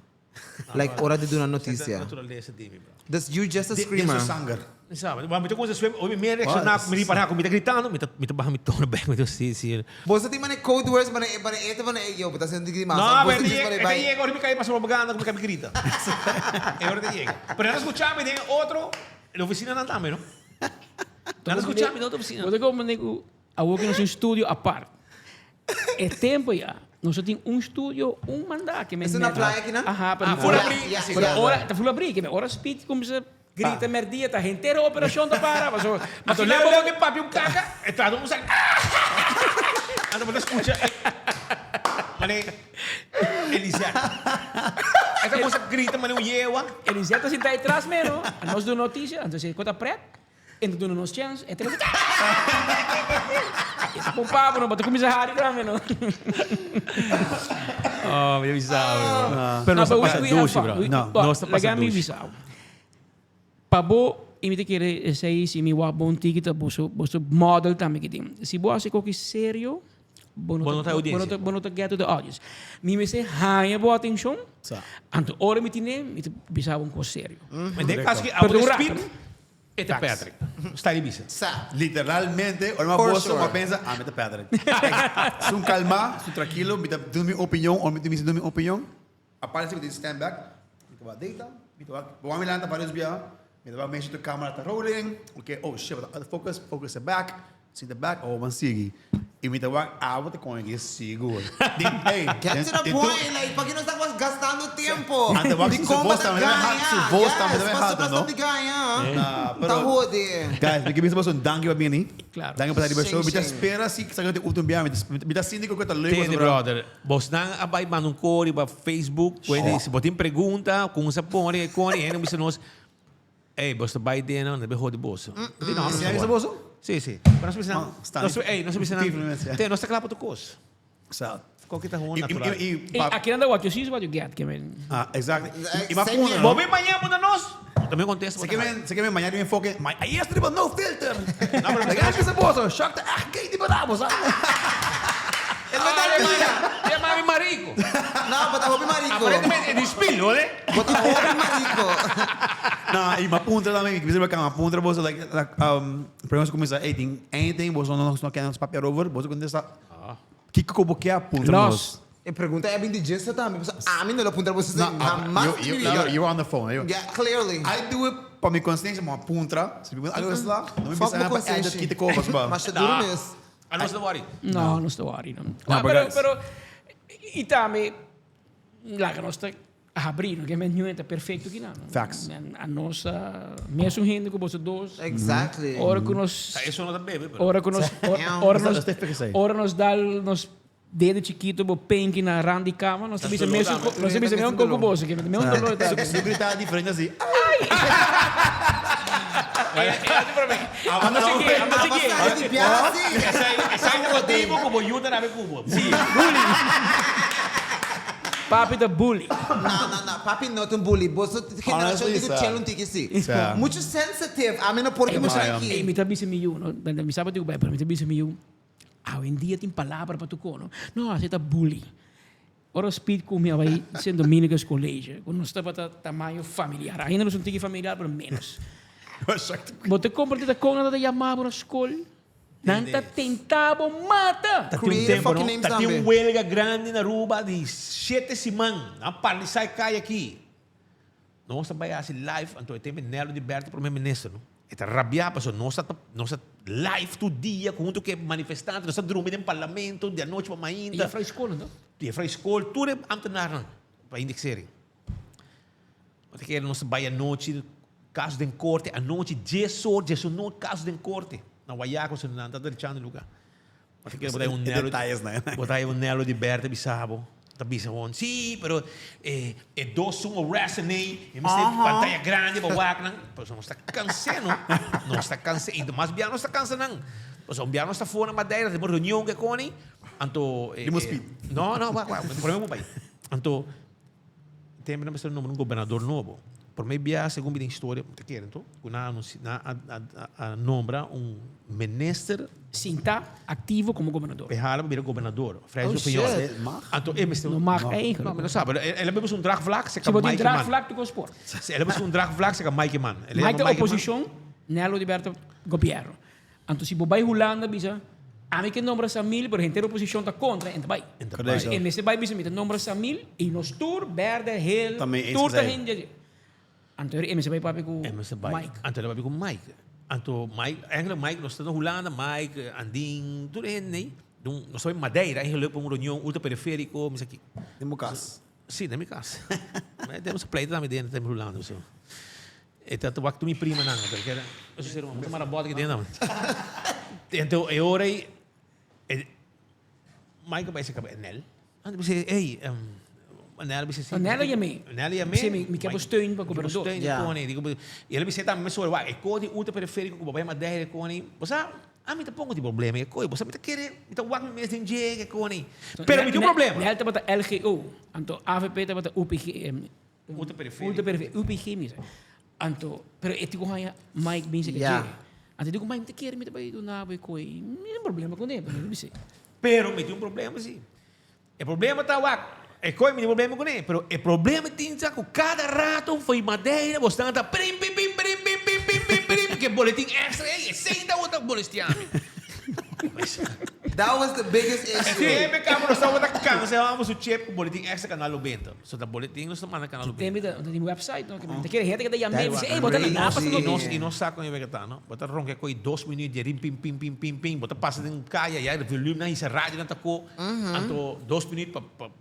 Like, hora de dar uma notícia. Naturaleza dele, bro. That's you just a Dit screamer. is sanger. Sabe? Mas eu coisa o minha reação na Mas- me para me tá gritando, me tá barra me tona bem, me sim. Você tem code words, para ete, para eu, para ser de massa. Não, Você mas diz para ele vai. chega, agora me cai para propaganda, como que me grita. É hora de chega. Pero não escuchar, tem outro, na oficina não tá, não. Não escuchar, me na outra oficina. Quando eu digo, a work in um estúdio à parte. É tempo já. Nós só temos um estúdio, mandato. Isso na praia aqui, né? Aham, full Yeah, abrir. yeah, Pero yeah. ora, tá full abrir, que ora speed começa grita merdia, tá inteira a operação da para, mas Mas mas leva que papi um caca, está todo mundo sai. Ah, não escucha. Mas Elisa. Essa coisa grita, mas não yewa. eles já tá sentado atrás mesmo. Nós do notícia, então se conta preto, então nos chance, é tele. Esse pompava, não, mas começa a rádio lá mesmo. Oh, me avisava. Pero Não, não but passa we have duche, fun. bro. We- Não, but não passa legal me duche. visau. Pabo, imite querer sei se me wa bom ticket, boso model também que tem. Se boa se coque sério, Bono tá audiência. bono tá get to the audience. Me se haia boa atenção. Sa. Anto ora me tine, me visau um coisa sério. Mas tem caso que a Perdão, outra rápido. speed, é da Patrick. Está ali, bisa. Sa. Literalmente, olha uma For bolsa, sure. uma pensa, me tá pedra. Se um calma, se tranquilo, me tá dando minha opinião, ou me tá dando minha opinião, aparece que tem stand back, me tá deita, me tá vamos lá para os bia, me tá mention the camera tá rolling, okay, oh shit, focus the back, see the back, oh, man sigue. E me tá vou te com ele sigo. Hey, Get to the point, like, para que não estamos gastando tempo. Ante wag De su como voz tá também, ganha. su voz também Yes, errado, basta não? de ganha. Nah, Tá pero- rode. Guys, me kibisa boss, danke para mim, Claro. danke para diversão, me tá Sim, sim. espera se que sa ganti utum bia, me tá síndico que tá leuk Entende, brother? Você não vai mandar um código para Facebook, quando se botar pergunta, com essa pone, ainda você nos, ei, você vai dentro, não vai roder bolsa. Não, Se é isso boss? Sim, sim. Mas nós precisamos, está nós precisamos, influência. tem, nós está claro para tu coisa. Sa. Qual que tá ruim natural. E aqui anda what you see is what you get, que men. Ah, exacto. E Same mapuna, here. no? Vamos amanhã para nós. Também acontece. Se que me mañana me enfoque, aí é tribo no filter. Não, mas legal que esse boss, shock the que tipo da boss. Ele vai dar minha. É mais marico. Não, bota roupa marico. Aparentemente é de espelho, né? Bota roupa marico. Não, e mapunta também, que você vai cá, mapunta boss, like, pergunta começa, hey, tem anything, boss não quer nos papel over, boss quando está que como que a punta Nós. E pergunta é bem de gesto também. A mim não lo apunta você. You're on the phone. Yeah, clearly. I do it para minha consciência, uma puntra. Se me algo lá, não me Fuck precisa my para consciência. edit que te cobras, ba. Mas é duro mesmo. A nós não worry. No, não estou worried. Não. Não, Pero, e também, lá que nós está a abrir, que é muito perfeito aqui não. Facts. A nossa, mesmo gente com você dois, Exactly. hora que nós, Isso não tá bem, hora que nós, hora nós dá nos dedo chiquito, bo penque na rande cama, nós também mesmo, nós também mesmo com o bolso, que é mesmo dolor. Se gritar diferente assim, Anda seguir. de piada assim. Essa é o motivo como ajuda na cubo. Sim. Papi da bully. Não. Papi não tem bully. Você geração Honestly, de sir. tchelo tique assim. Sir. Muito sensitive. A mim não pode mostrar Ei, aqui. me tabi sa miyo, no? Me sabi ko ba, pero me tabi sa miyo, hoy en día tem palavra para tu cono. No, você tá bully. Ora speed ko mi away sa Dominicas College. Kung nós estava tamanho familiar. Ainda não sou tigi familiar, pero menos. Bote compra tita kong na yamabo na school. Nanta tentabo mata. Tá Create tempo, fucking não? names Tá também. huelga grande na Aruba de 7 semanas. A palisay kaya aqui. Nossa vai assim live, então tem Nelo de Berto primeiro-ministro, não? Está rabiar, passou nossa live todo dia, com que manifestante, nossa dormir no parlamento, de noite para E ainda. a fra escola, no? Die vrij school, tudo é ambtenaar para indexering. Want ik nossa vai à noite, caso de corte, à noite, 10 no caso de corte. Na Guayaco, se não está deixando lugar. Want ik botar um nelo, detalhes, né? botar um nelo de Berta Bissabo. Tabi sa one, sí, pero dos sumo resonate, e pantalla grande, bawak nang, pues não está cansado, não está cansado, e mas biano está cansado nang, pues biano está fora na Madeira, temos reunião que coni, anto, speed. não, problema mo pai, anto, tem na mesma nome governador novo, por meio bia segundo a história, te quer então, kuna a nombra minister Sinta ativo como governador. Behalen we weer een governador. Vrij Oh, superior. shit. Anto, mas Não mag eigenlijk. não, mas não sabe. Ele hebben zo'n draagvlak, ze Se kan você Mike entrar Man. vlak do sport. Ele hebben zo'n draagvlak, ze kan Mike Man. Mike da oposição, Nelo Liberto governo. Então se você vai Holanda, bisa, a mim que nombra Samil, por gente da oposição tá contra, então vai. Correcto. E nesse vai bisa, me nombra Samil, e nos tour, verde, hel, Também tour da esse gente. Então ele vai papi com Mike. Anto, ele vai com Mike. Anto, Mike, eigenlijk Mike, nós estamos na Holanda, Mike, Andin, tudo é, né? Nós estamos em Madeira, eigenlijk para uma reunião ultra-periférico, mas aqui. Democas. Sim, na minha casa. Mas temos a pleita também dentro, temos Holanda, so. Então, tu vai com minha prima, não, porque era, eu sei, uma tomar a bota aqui dentro, então, eu orei, Mike vai se acabar, Nel. Anto, você, ei, Nel bisa sih. Nel yame. Nel yame. Bisa me quer steun para governador. Steun Yeah. koni. Digo, e ele bisa também sou wa, e kodi ultra periférico com babai Madeira koni. Você, me tá pongo de problema, e coi, você me tá querer, me tá wak mesmo de koni. Pero me tem um problema. Nel tá bata LGO. Então AVP tá bata UPG. Ultra periférico. Ultra periférico. UPG misa. Então, pero etigo hanya Mike bisa que Yeah. Então digo, Mike, te quer me tá baí do nabo e coi. Não tem problema com ele, não bisa. Pero me tem um problema sim. O problema tá wak. E coi me tem problema com ele, pero o problema tem que cada rato foi Madeira, você tá prim, que boletim extra, e sem da outra boletim. That was the biggest issue. Sempre que nós estamos na cansa, vamos o chip com boletim extra canal 90. So da boletim nós estamos na canal 90. Tem me website, não? Que te quer gente que te llame, dice, "Ei, bota na napa E tudo." nós saco em vegeta, não? Bota ronca coi 2 minutos de rim pim, bota passa de caia, já o volume na isa rádio na taco. Anto 2 minutos para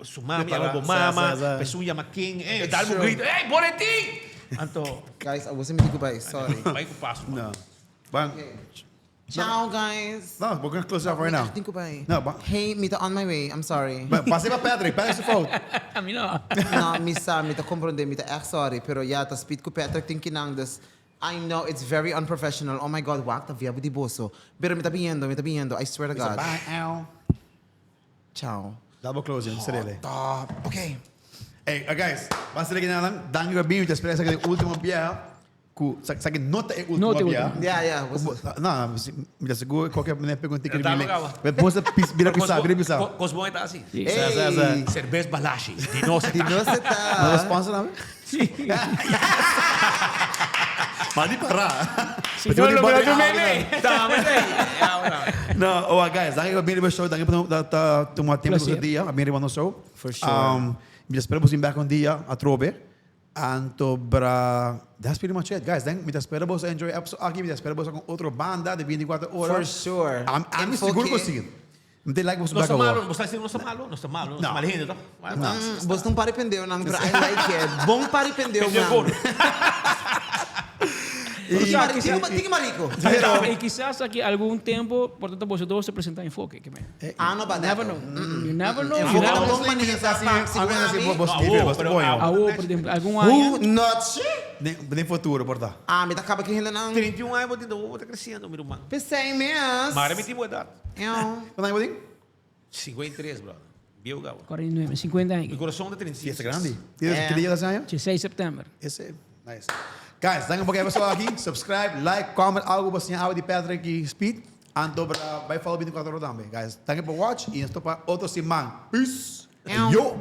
sumar minha logo mama, pessoa chama king, dá um grito, "Ei, boletim!" Anto, Guys, I wasn't meant to go by. Sorry. vai com passo. No. Bang. Ciao, guys. No, we're gonna close it off right now. Think goodbye. No, but Hey, Mita, on my way. I'm sorry. passei para Patrick. Patrick, seu phone. A mim não. No, Misa, Mita, compreende, Mita, echt sorry. Pero ja, ta speed ko Patrick thinking nang this. I know it's very unprofessional. Oh my God, wak, ta via di boso. Pero Mita viendo. I swear to God. Bye, ow. Ciao. Double closing, serele. Stop. Okay. Hey, guys, vamos a seguir lang. Danke für Bim, das espera sa último dia. Sa nota é último Nota é dia. último. Yeah. Não, me dá seguro qualquer pergunta que ele Tá me. legal. Depois vira pisar. Cosbon tá assim. Hey. Cerveja balashi, de nossa Di no se Não ta. responsa não? Mas de parar. Se não, não vai dormir. Tá, mas aí. Não, guys, danke für Bim show, danke por tomar tempo do Prazer. dia, a minha no show. For sure. Me espero você back um dia a trobe. Anto bra, that's pretty much it, guys. Then me espero você enjoy episode aqui, me espero você com outra banda de 24 horas. For sure. I'm seguro que sim. Me tem like você Não back está malo, agora. não está sendo, não está malo, não está malo, não Não. está mal ainda, tá? Bos não pare pendeu nang, pero I like it. Bom pare pendeu Pendeu bom. nang. Tingin marico. E quizás aqui algum tempo, portanto, você dois se apresentar em foco. Ano ba? Never know. You never know. Enfoque You never na know. bom maneira sa pa. Por exemplo, algum Who ano. not shit? Nem futuro, porta. Me tá acaba que ainda não. 31 anos, vou estar crescendo, meu irmão. Pensei mesmo. Mas me tem boa idade. Quando é que 53, brother. Viu, Gabo? 49, 50 Meu anos. coração é 36. Esse é grande. Que dia da año? 16 de setembro. Esse nice. Guys, danke por pessoal aqui. Subscribe, like, comment algo para sinha áudio de Patrick e Speed. Ando para vai follow 24 horas também. Guys, danke por watch e estou para outro semana. Peace. Yo.